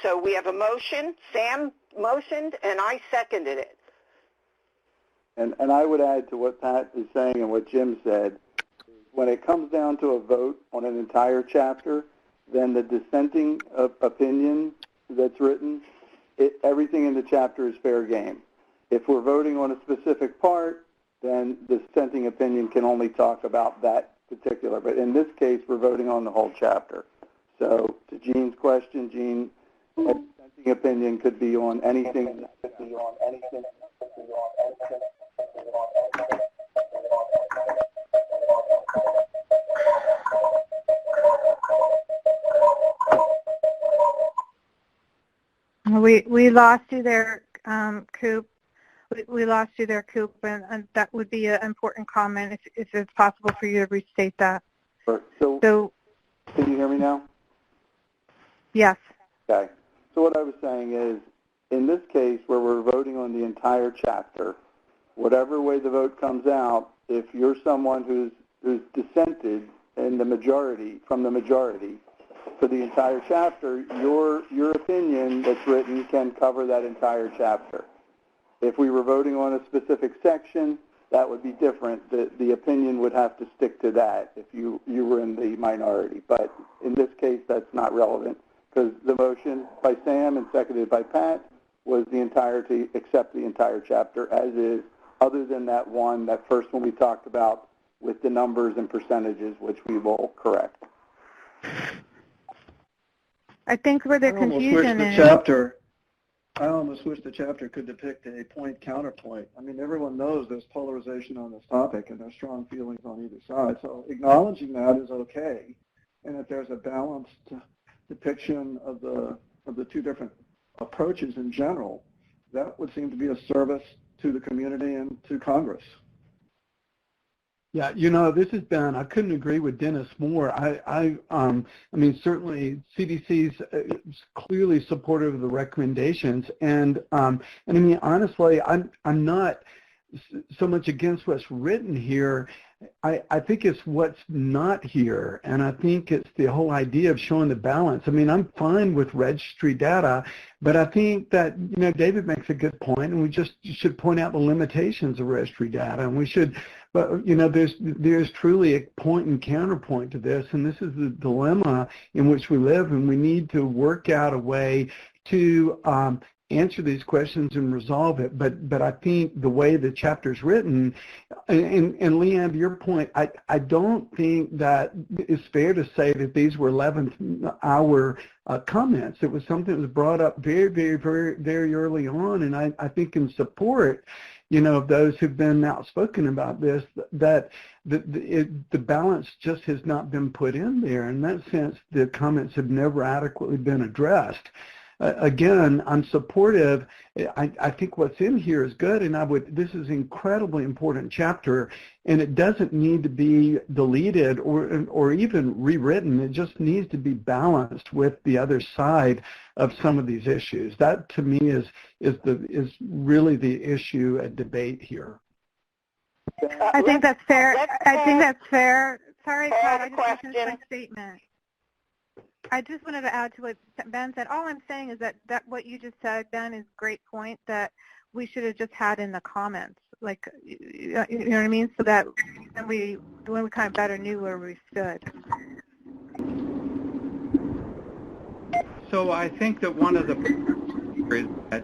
so we have a motion. Sam motioned, and I seconded it. And I would add to what Pat is saying and what Jim said. When it comes down to a vote on an entire chapter, then the dissenting opinion that's written, everything in the chapter is fair game. If we're voting on a specific part, then the dissenting opinion can only talk about that particular. But in this case, we're voting on the whole chapter. So to Jean's question, Jean, a dissenting opinion could be on anything. We lost you there, Coop. We lost you there, Coop, and that would be an important comment if it's possible for you to restate that. So can you hear me now? Yes. Okay. So what I was saying is, in this case where we're voting on the entire chapter, whatever way the vote comes out, if you're someone who's dissented in the majority, from the majority, for the entire chapter, your opinion that's written can cover that entire chapter. If we were voting on a specific section, that would be different. The opinion would have to stick to that if you were in the minority. But in this case, that's not relevant because the motion by Sam and seconded by Pat was the entirety, except the entire chapter as is, other than that first one we talked about with the numbers and percentages, which we will correct. I think where the confusion is... I almost wish the chapter could depict a point-counterpoint. I mean, everyone knows there's polarization on this topic and there's strong feelings on either side. So acknowledging that is okay. And if there's a balanced depiction of the two different approaches in general, that would seem to be a service to the community and to Congress. Yeah, this has been, I couldn't agree with Dennis more. I mean, certainly CDC's clearly supportive of the recommendations, and I mean, honestly, I'm not so much against what's written here. I think it's what's not here, and I think it's the whole idea of showing the balance. I mean, I'm fine with registry data, but I think that, David makes a good point, and we just should point out the limitations of registry data, and we should, but, there's truly a point and counterpoint to this, and this is the dilemma in which we live, and we need to work out a way to answer these questions and resolve it. But I think the way the chapter's written, and Leanne, to your point, I don't think that it's fair to say that these were 11th hour comments. It was something that was brought up very, very, very, very early on, and I think in support, of those who've been outspoken about this, that the balance just has not been put in there. In that sense, the comments have never adequately been addressed. Again, I'm supportive. I think what's in here is good, and this is an incredibly important chapter, and it doesn't need to be deleted or even rewritten. It just needs to be balanced with the other side of some of these issues. That, to me, is really the issue at debate here. I think that's fair. Sorry, Pat, I just want to finish my statement. I just wanted to add to what Ben said. All I'm saying is that what you just said, Ben, is a great point that we should have just had in the comments. Like, you know what I mean? So that when we kind of better knew where we stood. So I think that one of the is that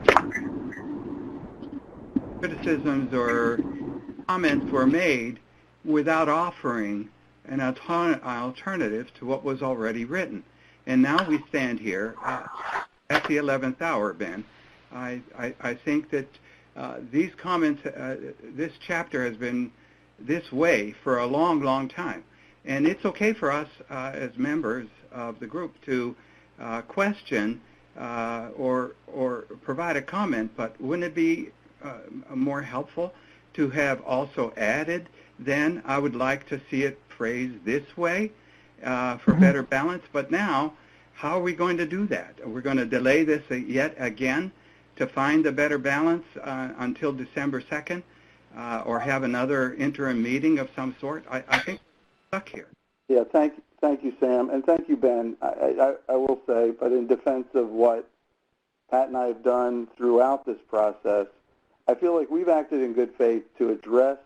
criticisms or comments were made without offering an alternative to what was already written. And now we stand here at the 11th hour, Ben. I think that these comments, this chapter has been this way for a long, long time. And it's okay for us as members of the group to question or provide a comment, but wouldn't it be more helpful to have also added, then I would like to see it phrased this way for better balance. But now, how are we going to do that? We're going to delay this yet again to find a better balance until December 2nd or have another interim meeting of some sort? I think we're stuck here. Yeah, thank you, Sam, and thank you, Ben. I will say, but in defense of what Pat and I have done throughout this process, I feel like we've acted in good faith to address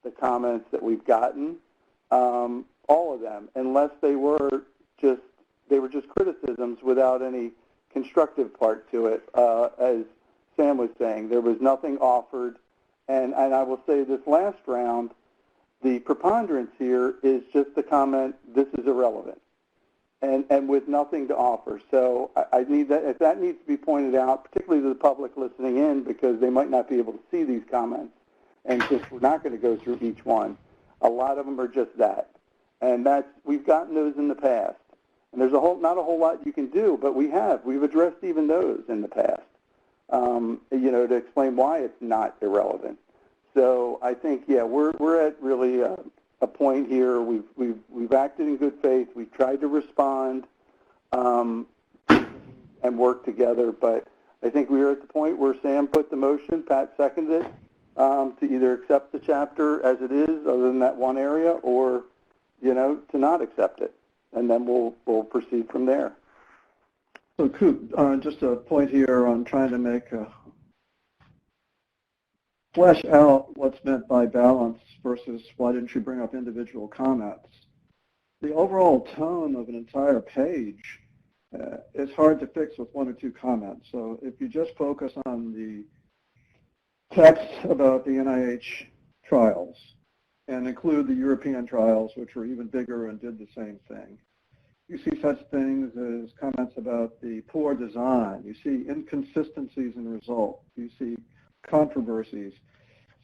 the comments that we've gotten, all of them, unless they were just criticisms without any constructive part to it. As Sam was saying, there was nothing offered, and I will say this last round, the preponderance here is just the comment, this is irrelevant, and with nothing to offer. So I need that, if that needs to be pointed out, particularly to the public listening in, because they might not be able to see these comments, and just we're not going to go through each one. A lot of them are just that. And we've gotten those in the past. And there's not a whole lot you can do, but we've addressed even those in the past, to explain why it's not irrelevant. So I think, yeah, we're at really a point here. We've acted in good faith. We've tried to respond and work together, but I think we are at the point where Sam put the motion, Pat seconded it, to either accept the chapter as it is, other than that one area, or, to not accept it. And then we'll proceed from there. So, Coop, just a point here on trying to flesh out what's meant by balance versus why didn't you bring up individual comments. The overall tone of an entire page is hard to fix with one or two comments. So if you just focus on the text about the NIH trials and include the European trials, which were even bigger and did the same thing, you see such things as comments about the poor design. You see inconsistencies in results. You see controversies.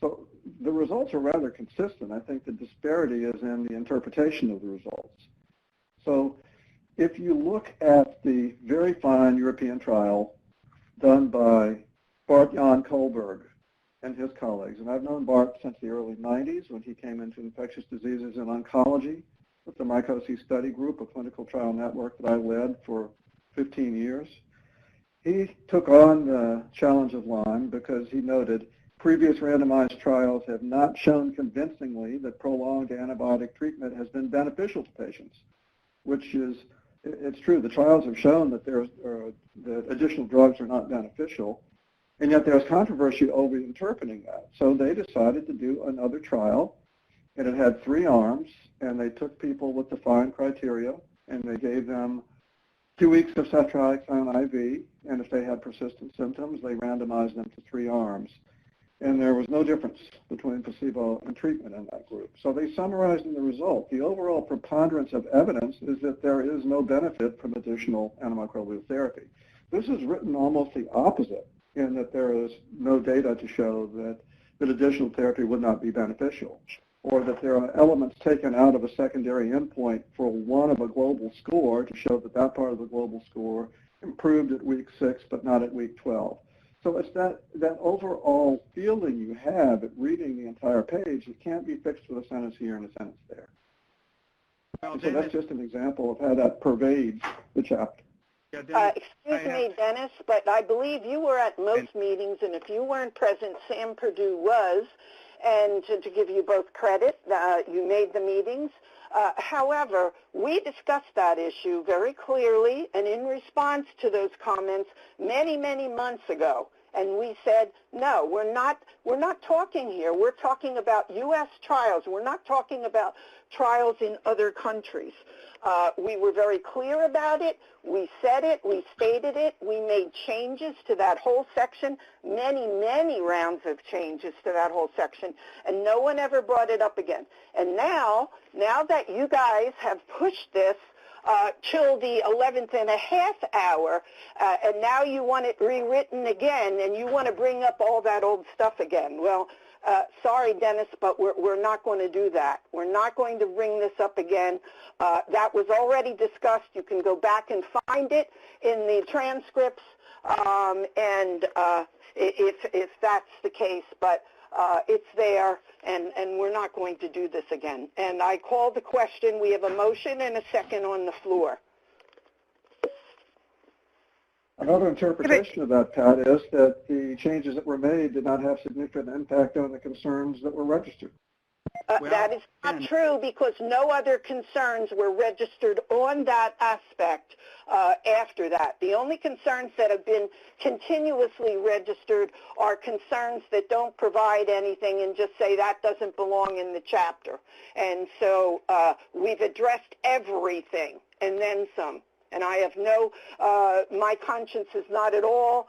So the results are rather consistent. I think the disparity is in the interpretation of the results. So if you look at the very fine European trial done by Bart-Jan Kohlberg and his colleagues, and I've known Bart since the early 90s when he came into infectious diseases and oncology with the mycosis study group, a clinical trial network that I led for 15 years. He took on the challenge of Lyme because he noted previous randomized trials have not shown convincingly that prolonged antibiotic treatment has been beneficial to patients, which is, it's true. The trials have shown that that additional drugs are not beneficial, and yet there's controversy over interpreting that. So they decided to do another trial, and it had 3 arms, and they took people with defined criteria, and they gave them 2 weeks of ceftriaxone IV, and if they had persistent symptoms, they randomized them to 3 arms. And there was no difference between placebo and treatment in that group. So they summarized in the result, the overall preponderance of evidence is that there is no benefit from additional antimicrobial therapy. This is written almost the opposite, in that there is no data to show that additional therapy would not be beneficial, or that there are elements taken out of a secondary endpoint for one of a global score to show that that part of the global score improved at week 6 but not at week 12. So it's that overall feeling you have at reading the entire page that can't be fixed with a sentence here and a sentence there. And so that's just an example of how that pervades the chapter. Excuse me, Dennis, but I believe you were at most meetings, and if you weren't present, Sam Perdue was. And to give you both credit, you made the meetings. However, we discussed that issue very clearly and in response to those comments many, many months ago. And we said, no, we're not talking here. We're talking about U.S. trials. We're not talking about trials in other countries. We were very clear about it. We said it. We stated it. We made changes to that whole section, many, many rounds of changes to that whole section, and no one ever brought it up again. And now that you guys have pushed this till the 11th and a half hour, and now you want it rewritten again, and you want to bring up all that old stuff again. Well, sorry, Dennis, but we're not going to do that. We're not going to bring this up again. That was already discussed. You can go back and find it in the transcripts, and if that's the case, but it's there, and we're not going to do this again. And I call the question. We have a motion and a second on the floor. Another interpretation of that, Pat, is that the changes that were made did not have significant impact on the concerns that were registered. That is not true, because no other concerns were registered on that aspect after that. The only concerns that have been continuously registered are concerns that don't provide anything and just say that doesn't belong in the chapter. And so we've addressed everything and then some. And I have my conscience is not at all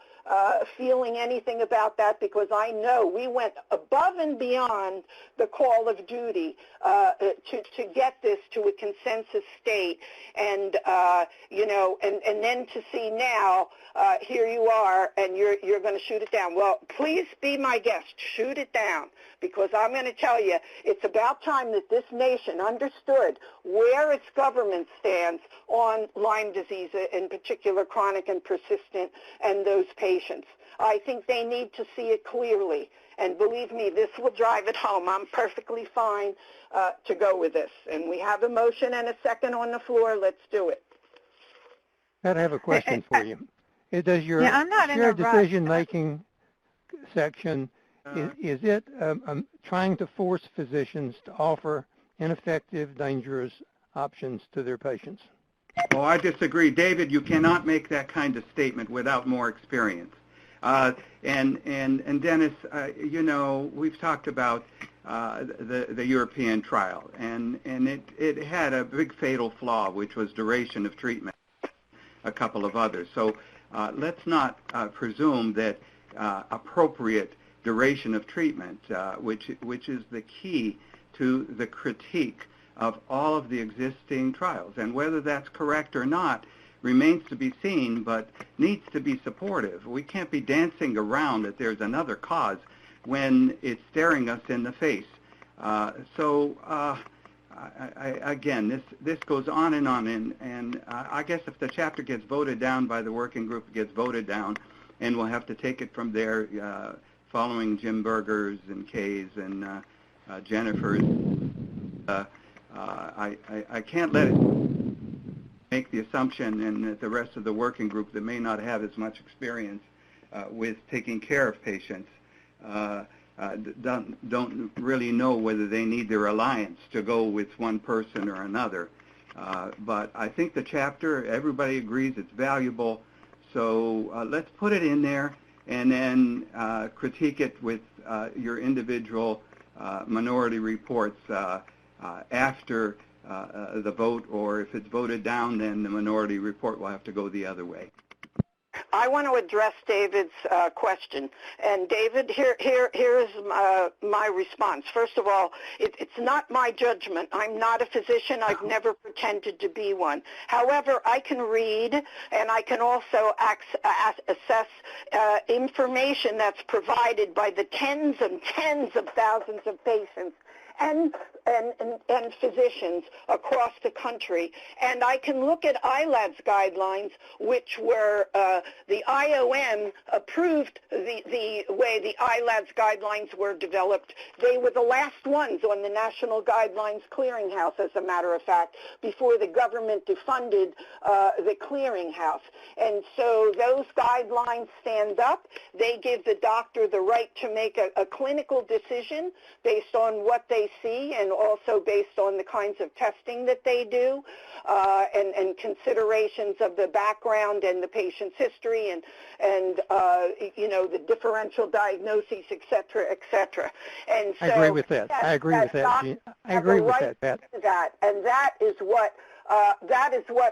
feeling anything about that, because I know we went above and beyond the call of duty to get this to a consensus state, and you know, and then to see now, here you are, and you're going to shoot it down. Well, please be my guest. Shoot it down, because I'm going to tell you, it's about time that this nation understood where its government stands on Lyme disease, in particular chronic and persistent, and those patients. I think they need to see it clearly. And believe me, this will drive it home. I'm perfectly fine to go with this. And we have a motion and a second on the floor. Let's do it. Pat, I have a question for you. Does your I'm not in a shared rush. decision-making section, is it trying to force physicians to offer ineffective, dangerous options to their patients? Oh, I disagree. David, you cannot make that kind of statement without more experience. And Dennis, you know, we've talked about the European trial, and it had a big fatal flaw, which was duration of treatment, a couple of others. So let's not presume that appropriate duration of treatment, which is the key to the critique of all of the existing trials. And whether that's correct or not remains to be seen, but needs to be supportive. We can't be dancing around that there's another cause when it's staring us in the face. Again, this goes on, and I guess if the chapter gets voted down by the working group, it gets voted down, and we'll have to take it from there, following Jim Berger's and Kay's and Jennifer's. I can't let it make the assumption, and that the rest of the working group that may not have as much experience with taking care of patients don't really know whether they need their alliance to go with one person or another. But I think the chapter, everybody agrees it's valuable, so let's put it in there and then critique it with your individual minority reports after the vote, or if it's voted down, then the minority report will have to go the other way. I want to address David's question. And David, here's my response. First of all, it's not my judgment. I'm not a physician. I've never pretended to be one. However, I can read, and I can also assess information that's provided by the tens and tens of thousands of patients and physicians across the country. And I can look at ILADS guidelines, which were the IOM approved the way the ILADS guidelines were developed. They were the last ones on the National Guidelines Clearinghouse, as a matter of fact, before the government defunded the clearinghouse. And so those guidelines stand up. They give the doctor the right to make a clinical decision based on what they see, and also based on the kinds of testing that they do, and considerations of the background and the patient's history, and you know, the differential diagnoses, et cetera, et cetera. And so I agree with that. I agree with that, Jean. I agree with that, Pat. And that is what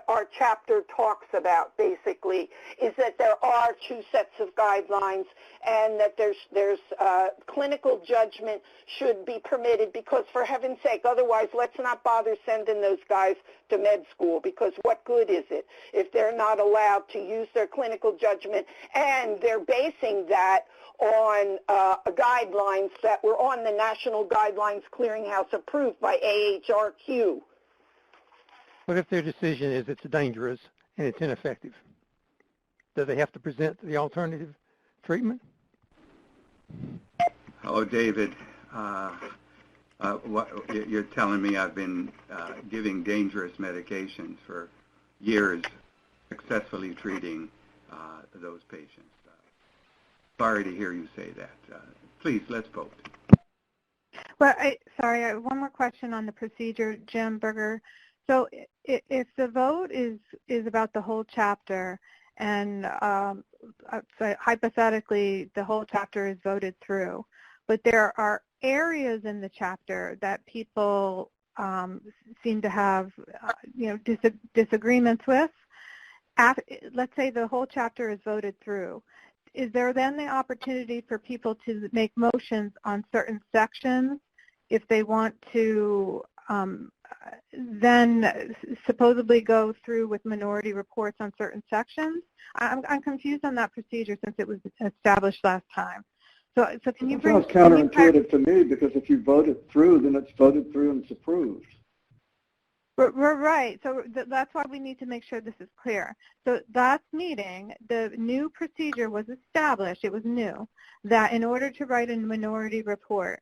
our chapter talks about, basically, is that there are two sets of guidelines, and that there's clinical judgment should be permitted, because for heaven's sake, otherwise let's not bother sending those guys to med school, because what good is it if they're not allowed to use their clinical judgment, and they're basing that on guidelines that were on the National Guidelines Clearinghouse approved by AHRQ. What if their decision is it's dangerous and it's ineffective? Do they have to present the alternative treatment? Oh, David, what you're telling me I've been giving dangerous medications for years, successfully treating those patients. Sorry to hear you say that. Please, let's vote. Well, sorry, I have one more question on the procedure, Jim Berger. So if the vote is about the whole chapter, and hypothetically the whole chapter is voted through, but there are areas in the chapter that people seem to have disagreements with, let's say the whole chapter is voted through, is there then the opportunity for people to make motions on certain sections if they want to then supposedly go through with minority reports on certain sections? I'm confused on that procedure since it was established last time. So can you bring? It sounds counterintuitive to me, because if you vote it through, then it's voted through and it's approved. We're right. So that's why we need to make sure this is clear. So last meeting, the new procedure was established. It was new, that in order to write a minority report,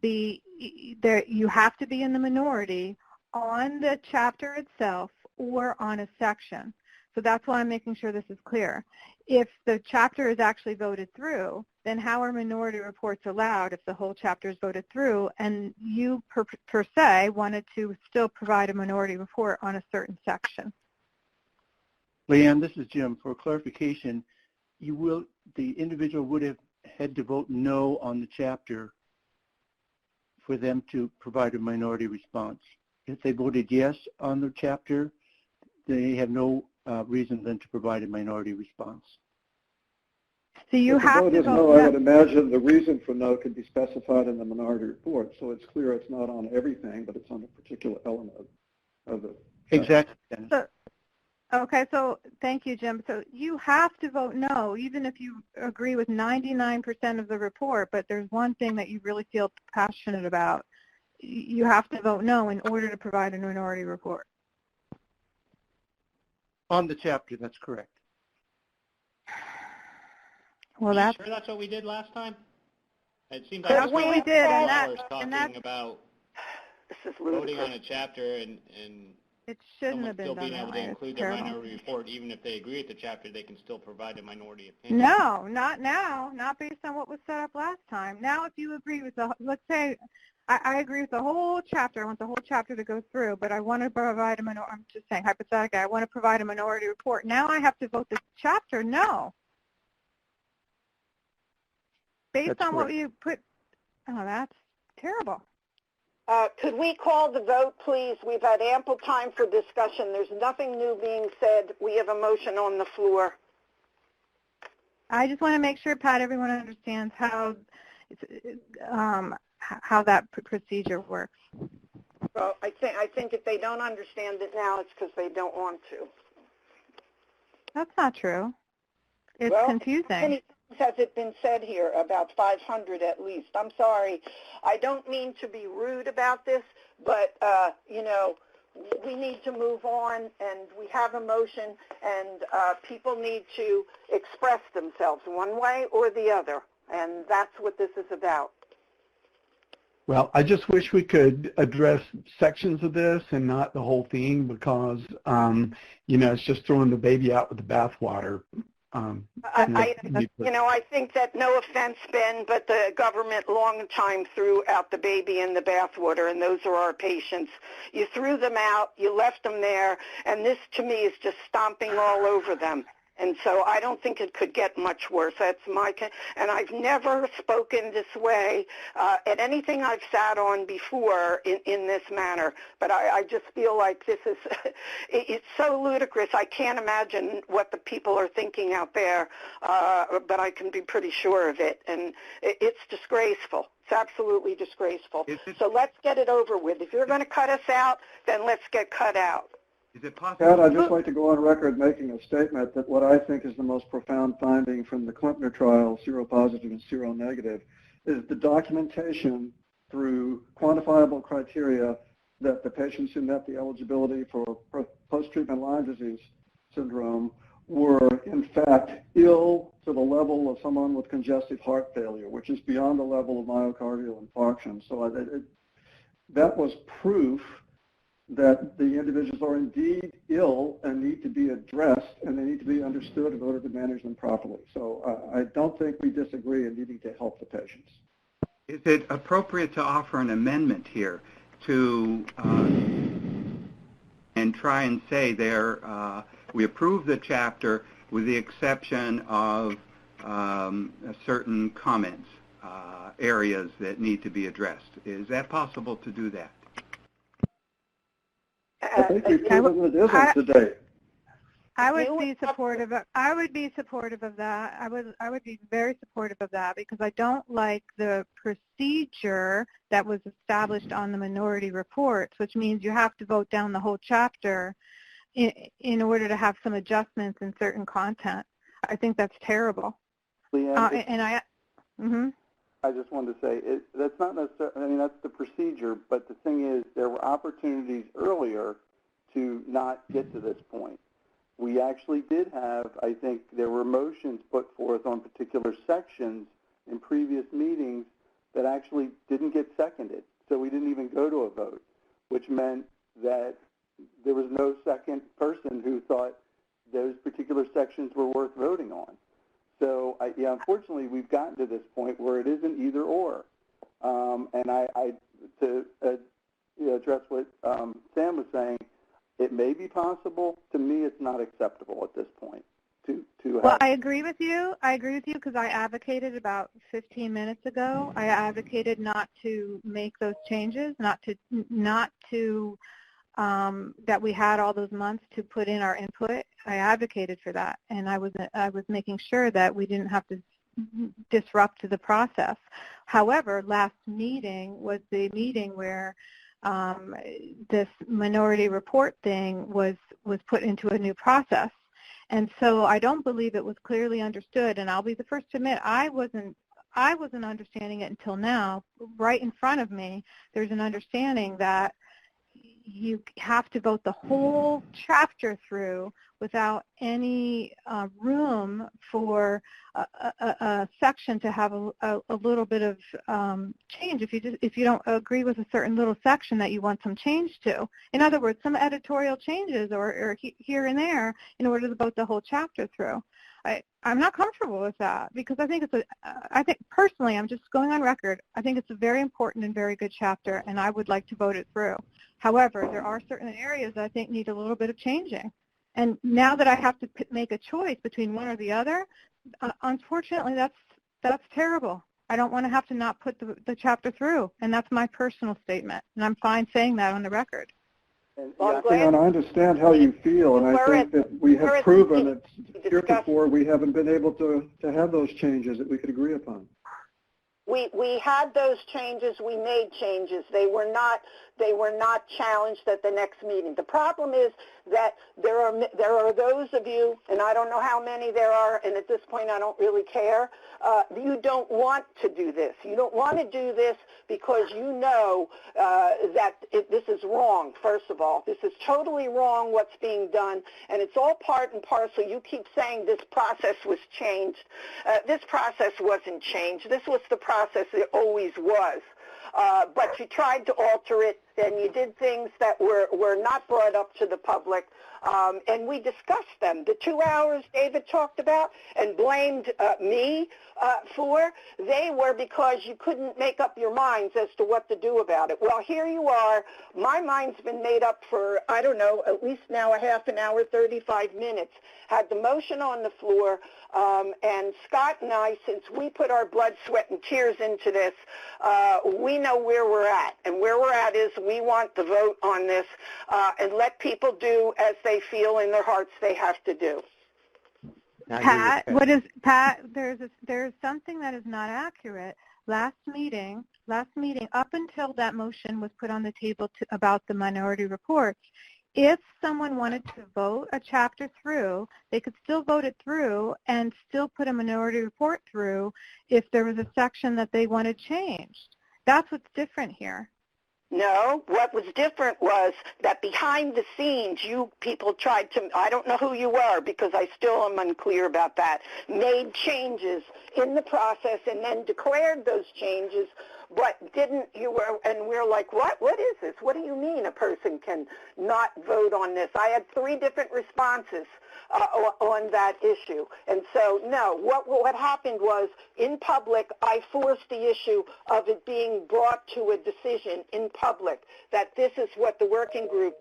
you have to be in the minority on the chapter itself or on a section. So that's why I'm making sure this is clear. If the chapter is actually voted through, then how are minority reports allowed if the whole chapter is voted through and you per se wanted to still provide a minority report on a certain section? Leanne, this is Jim. For clarification, the individual would have had to vote no on the chapter for them to provide a minority response. If they voted yes on the chapter, they have no reason then to provide a minority response. So you have to vote no. I would imagine the reason for no could be specified in the minority report, so it's clear it's not on everything, but it's on a particular element of the. Exactly. Okay, so thank you, Jim. So you have to vote no, even if you agree with 99% of the report, but there's one thing that you really feel passionate about. You have to vote no in order to provide a minority report. On the chapter, that's correct. Well, that's what we did last time? It seems like that's what we did, and talking about voting on a chapter and it shouldn't have been still done being able that to way. include It's their terrible. minority report, even if they agree with the chapter, they can still provide a minority opinion. No, not now, not based on what was set up last time. Now, if you agree with let's say, I agree with the whole chapter. I want the whole chapter to go through, but I want to provide I'm just saying hypothetically, I want to provide a minority report. Now I have to vote the chapter no. Based on what you put, that's terrible. Could we call the vote, please? We've had ample time for discussion. There's nothing new being said. We have a motion on the floor. I just want to make sure, Pat, everyone understands how that procedure works. Well, I think if they don't understand it now, it's because they don't want to. That's not true. It's confusing. Has it been said here? About 500 at least. I'm sorry. I don't mean to be rude about this, but, we need to move on, and we have a motion, and people need to express themselves one way or the other, and that's what this is about. Well, I just wish we could address sections of this and not the whole thing because, it's just throwing the baby out with the bathwater. I think that, no offense, Ben, but the government long time threw out the baby in the bathwater, and those are our patients. You threw them out, you left them there, and this, to me, is just stomping all over them. And so I don't think it could get much worse. That's and I've never spoken this way at anything I've sat on before in this manner. But I just feel like this is, it's so ludicrous. I can't imagine what the people are thinking out there, but I can be pretty sure of it. And it's disgraceful. It's absolutely disgraceful. So let's get it over with. If you're going to cut us out, then let's get cut out. Is it possible? Pat, I'd just like to go on record making a statement that what I think is the most profound finding from the Klimpner trial, seropositive and seronegative, is the documentation through quantifiable criteria that the patients who met the eligibility for post-treatment Lyme disease syndrome were, in fact, ill to the level of someone with congestive heart failure, which is beyond the level of myocardial infarction. So that was proof that the individuals are indeed ill and need to be addressed, and they need to be understood in order to manage them properly. So I don't think we disagree in needing to help the patients. Is it appropriate to offer an amendment here to and try and say we approve the chapter with the exception of certain comments, areas that need to be addressed? Is that possible to do that? I think we've proven it isn't today. I would be supportive of that. I would be very supportive of that because I don't like the procedure that was established on the minority reports, which means you have to vote down the whole chapter in order to have some adjustments in certain content. I think that's terrible. Leanne, I just wanted to say, that's not necessarily, I mean, that's the procedure, but the thing is, there were opportunities earlier to not get to this point. We actually did have, I think, there were motions put forth on particular sections in previous meetings that actually didn't get seconded, so we didn't even go to a vote, which meant that there was no second person who thought those particular sections were worth voting on. So, yeah, unfortunately, we've gotten to this point where it isn't either or. And to address what Sam was saying, it may be possible. To me, it's not acceptable at this point. Well, I agree with you. I agree with you because I advocated about 15 minutes ago. I advocated not to make those changes, not to that we had all those months to put in our input. I advocated for that, and I was making sure that we didn't have to disrupt the process. However, last meeting was the meeting where this minority report thing was put into a new process, and so I don't believe it was clearly understood. And I'll be the first to admit I wasn't understanding it until now. Right in front of me, there's an understanding that you have to vote the whole chapter through without any room for a section to have a little bit of change if you don't agree with a certain little section that you want some change to. In other words, some editorial changes or here and there in order to vote the whole chapter through. I'm not comfortable with that because I think personally, I'm just going on record, I think it's a very important and very good chapter, and I would like to vote it through. However, there are certain areas that I think need a little bit of changing. And now that I have to make a choice between one or the other, unfortunately, that's terrible. I don't want to have to not put the chapter through, and that's my personal statement, and I'm fine saying that on the record. And I understand how you feel, and I think that we have proven that heretofore we haven't been able to have those changes that we could agree upon. We had those changes. We made changes. They were not challenged at the next meeting. The problem is that there are those of you, and I don't know how many there are, and at this point I don't really care. You don't want to do this. You don't want to do this because you know that this is wrong. First of all, this is totally wrong what's being done, and it's all part and parcel. You keep saying this process was changed. This process wasn't changed. This was the process it always was. But you tried to alter it, and you did things that were not brought up to the public, and we discussed them. The 2 hours David talked about and blamed me for, they were because you couldn't make up your minds as to what to do about it. Well, here you are. My mind's been made up for, I don't know, at least now a half an hour, 35 minutes. Had the motion on the floor, and Scott and I, since we put our blood, sweat, and tears into this, we know where we're at. And where we're at is we want the vote on this and let people do as they feel in their hearts they have to do. Pat, there's something that is not accurate. Last meeting, up until that motion was put on the table about the minority reports, if someone wanted to vote a chapter through, they could still vote it through and still put a minority report through if there was a section that they wanted changed. That's what's different here. No, what was different was that behind the scenes, you people tried to, I don't know who you are because I still am unclear about that, made changes in the process and then declared those changes, but and we're like, what is this? What do you mean a person can not vote on this? I had 3 different responses on that issue. And so, no, what happened was, in public, I forced the issue of it being brought to a decision in public, that this is what the working group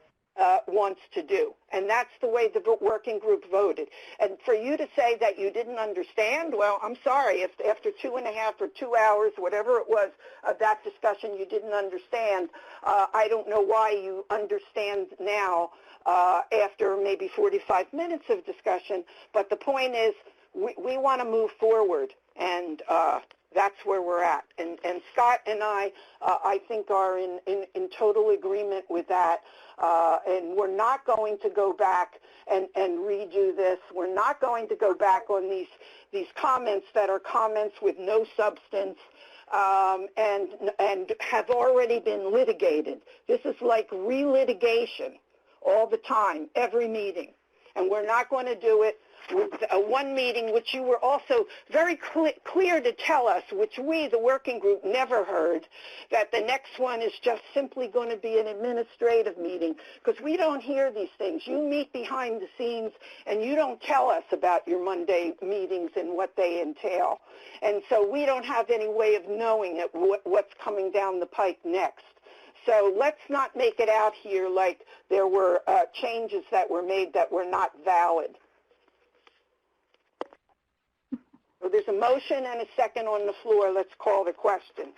wants to do. And that's the way the working group voted. And for you to say that you didn't understand, well, I'm sorry. If after 2.5 or 2 hours, whatever it was, of that discussion you didn't understand, I don't know why you understand now after maybe 45 minutes of discussion. But the point is, we want to move forward, and that's where we're at. And Scott and I think, are in total agreement with that. And we're not going to go back and redo this. We're not going to go back on these comments that are comments with no substance and have already been litigated. This is like relitigation all the time, every meeting. And we're not going to do it with one meeting, which you were also very clear to tell us, which we, the working group, never heard, that the next one is just simply going to be an administrative meeting, because we don't hear these things. You meet behind the scenes, and you don't tell us about your Monday meetings and what they entail. And so we don't have any way of knowing what's coming down the pike next. So let's not make it out here like there were changes that were made that were not valid. So there's a motion and a second on the floor. Let's call the question.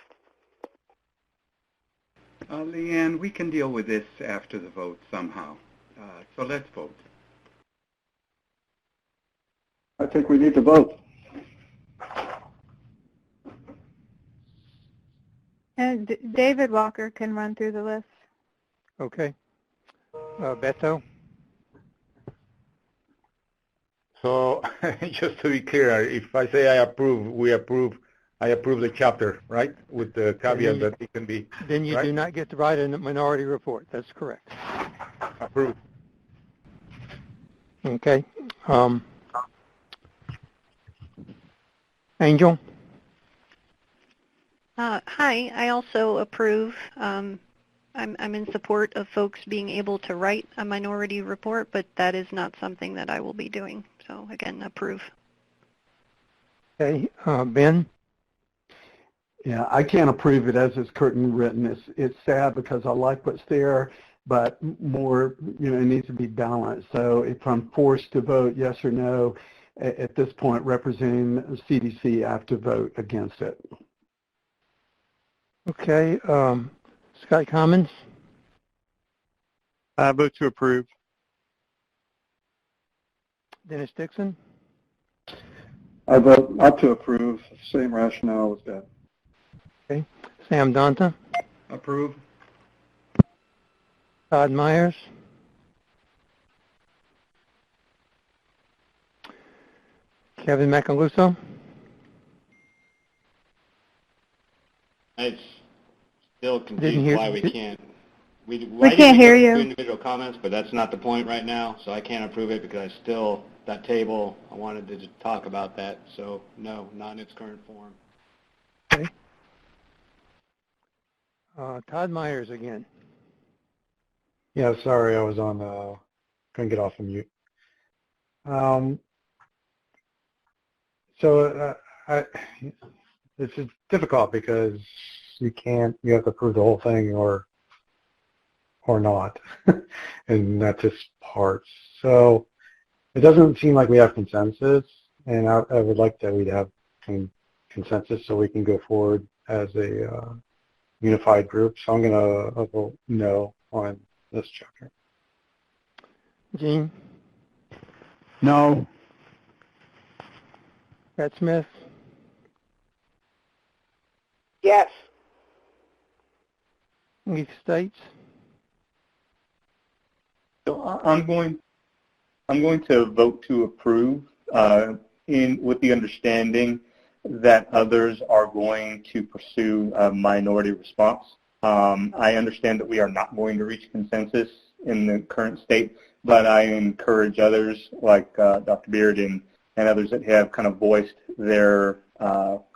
Leanne, we can deal with this after the vote somehow. So let's vote. I think we need to vote. And David Walker can run through the list. Okay. Beto? So just to be clear, if I say I approve, I approve the chapter, right? With the caveat that it can be. Then you right? do not get to write a minority report. That's correct. Approve. Okay. Angel? Hi, I also approve. I'm in support of folks being able to write a minority report, but that is not something that I will be doing. So again, approve. Okay. Ben? Yeah, I can't approve it as it's curtain written. It's sad because I like what's there, but more, it needs to be balanced. So if I'm forced to vote yes or no, at this point, representing CDC, I have to vote against it. Okay. Scott Commons? I vote to approve. Dennis Dixon? I vote not to approve. Same rationale as that. Okay. Sam Donta? Approve. Todd Myers? Kevin Macaluso? I'm still confused why we can't. We can't hear you. Individual comments, but that's not the point right now, so I can't approve it because that table, I wanted to just talk about that, so no, not in its current form. Okay. Todd Myers again. Yeah, sorry, I was on, couldn't get off of mute. This is difficult because you have to prove the whole thing or not, and that's just parts. So it doesn't seem like we have consensus, and I would like that we'd have consensus so we can go forward as a unified group. So I'm going to vote no on this chapter. Gene? No. Pat Smith? Yes. Keith States? So I'm going to vote to approve with the understanding that others are going to pursue a minority response. I understand that we are not going to reach consensus in the current state, but I encourage others like Dr. Beard and others that have kind of voiced their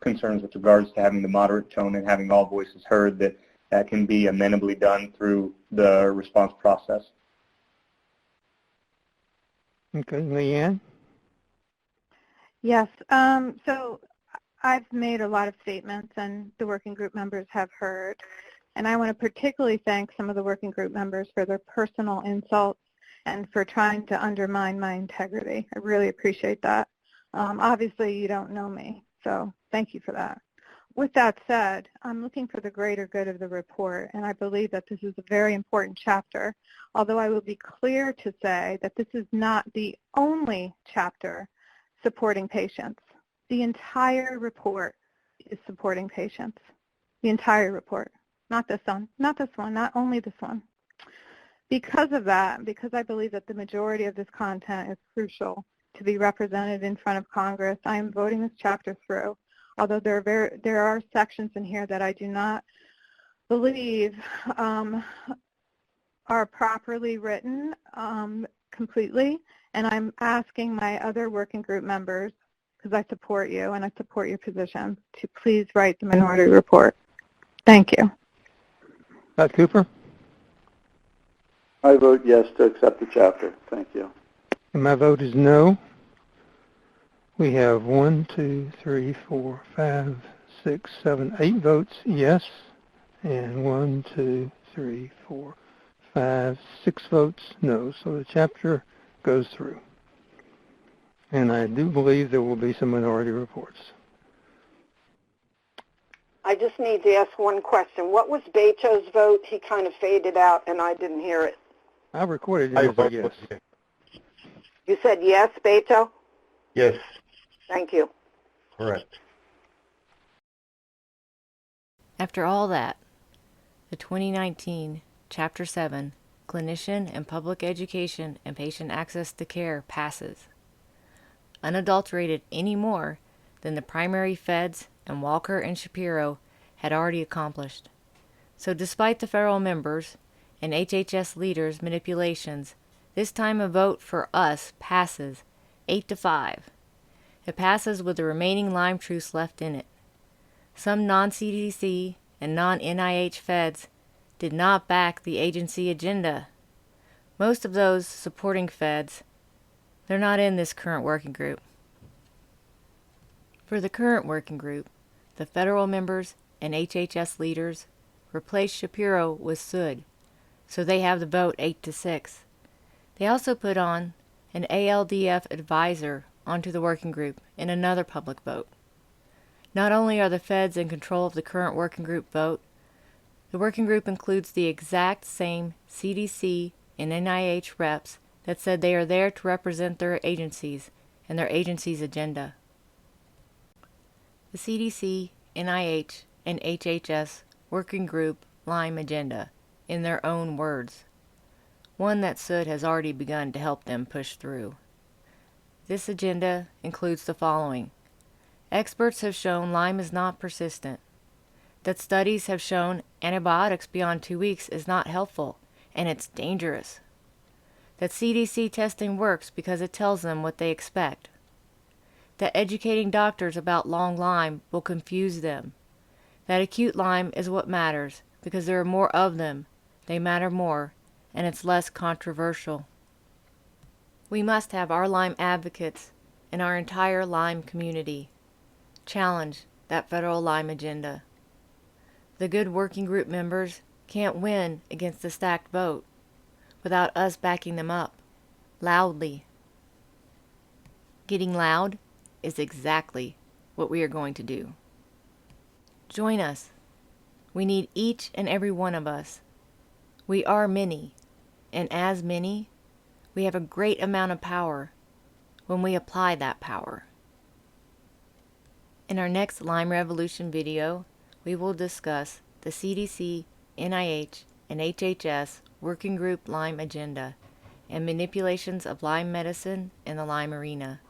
concerns with regards to having the moderate tone and having all voices heard, that can be amenably done through the response process. Okay, Leanne? Yes. So I've made a lot of statements, and the working group members have heard. And I want to particularly thank some of the working group members for their personal insults and for trying to undermine my integrity. I really appreciate that. Obviously, you don't know me, so thank you for that. With that said, I'm looking for the greater good of the report, and I believe that this is a very important chapter, although I will be clear to say that this is not the only chapter supporting patients. The entire report is supporting patients. The entire report. Not this one, not only this one. Because of that, because I believe that the majority of this content is crucial to be represented in front of Congress, I am voting this chapter through. Although there are sections in here that I do not believe are properly written completely, and I'm asking my other working group members, because I support you and I support your position, to please write the minority report. Thank you. Pat Cooper? I vote yes to accept the chapter. Thank you. And my vote is no. We have 1, 2, 3, 4, 5, 6, 7, 8 votes yes, and 1, 2, 3, 4, 5, 6 votes no. So the chapter goes through. And I do believe there will be some minority reports. I just need to ask one question. What was Beto's vote? He kind of faded out and I didn't hear it. I recorded it as a yes. You said yes, Beto? Yes. Thank you. Correct. After all that, the 2019 Chapter 7, Clinician and Public Education and Patient Access to Care passes, unadulterated any more than the primary Feds and Walker and Shapiro had already accomplished. So despite the federal members and HHS leaders' manipulations, this time a vote for us passes 8-5. It passes with the remaining Lyme truths left in it. Some non-CDC and non-NIH Feds did not back the agency agenda. Most of those supporting Feds, they're not in this current working group. For the current working group, the federal members and HHS leaders replaced Shapiro with Sood, so they have the vote 8-6. They also put on an ALDF advisor onto the working group in another public vote. Not only are the Feds in control of the current working group vote, the working group includes the exact same CDC and NIH reps that said they are there to represent their agencies and their agency's agenda. The CDC, NIH, and HHS working group Lyme agenda, in their own words, one that Sood has already begun to help them push through. This agenda includes the following. Experts have shown Lyme is not persistent, that studies have shown antibiotics beyond 2 weeks is not helpful, and it's dangerous, that CDC testing works because it tells them what they expect, that educating doctors about long Lyme will confuse them, that acute Lyme is what matters because there are more of them, they matter more, and it's less controversial. We must have our Lyme advocates and our entire Lyme community challenge that federal Lyme agenda. The good working group members can't win against the stacked vote without us backing them up, loudly. Getting loud is exactly what we are going to do. Join us. We need each and every one of us. We are many, and as many, we have a great amount of power when we apply that power. In our next Lyme Revolution video, we will discuss the CDC, NIH, and HHS Working Group Lyme Agenda and manipulations of Lyme medicine in the Lyme arena.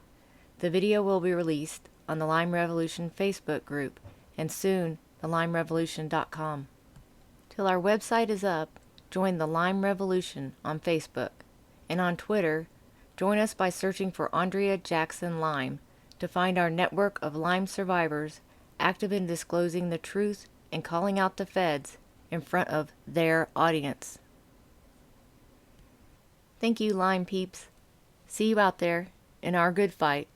The video will be released on the Lyme Revolution Facebook group and soon the LymeRevolution.com. Till our website is up, join the Lyme Revolution on Facebook, and on Twitter, join us by searching for Andrea Jackson Lyme to find our network of Lyme survivors active in disclosing the truth and calling out the Feds in front of their audience. Thank you, Lyme peeps. See you out there in our good fight.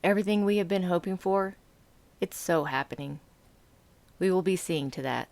Everything we have been hoping for, it's so happening. We will be seeing to that.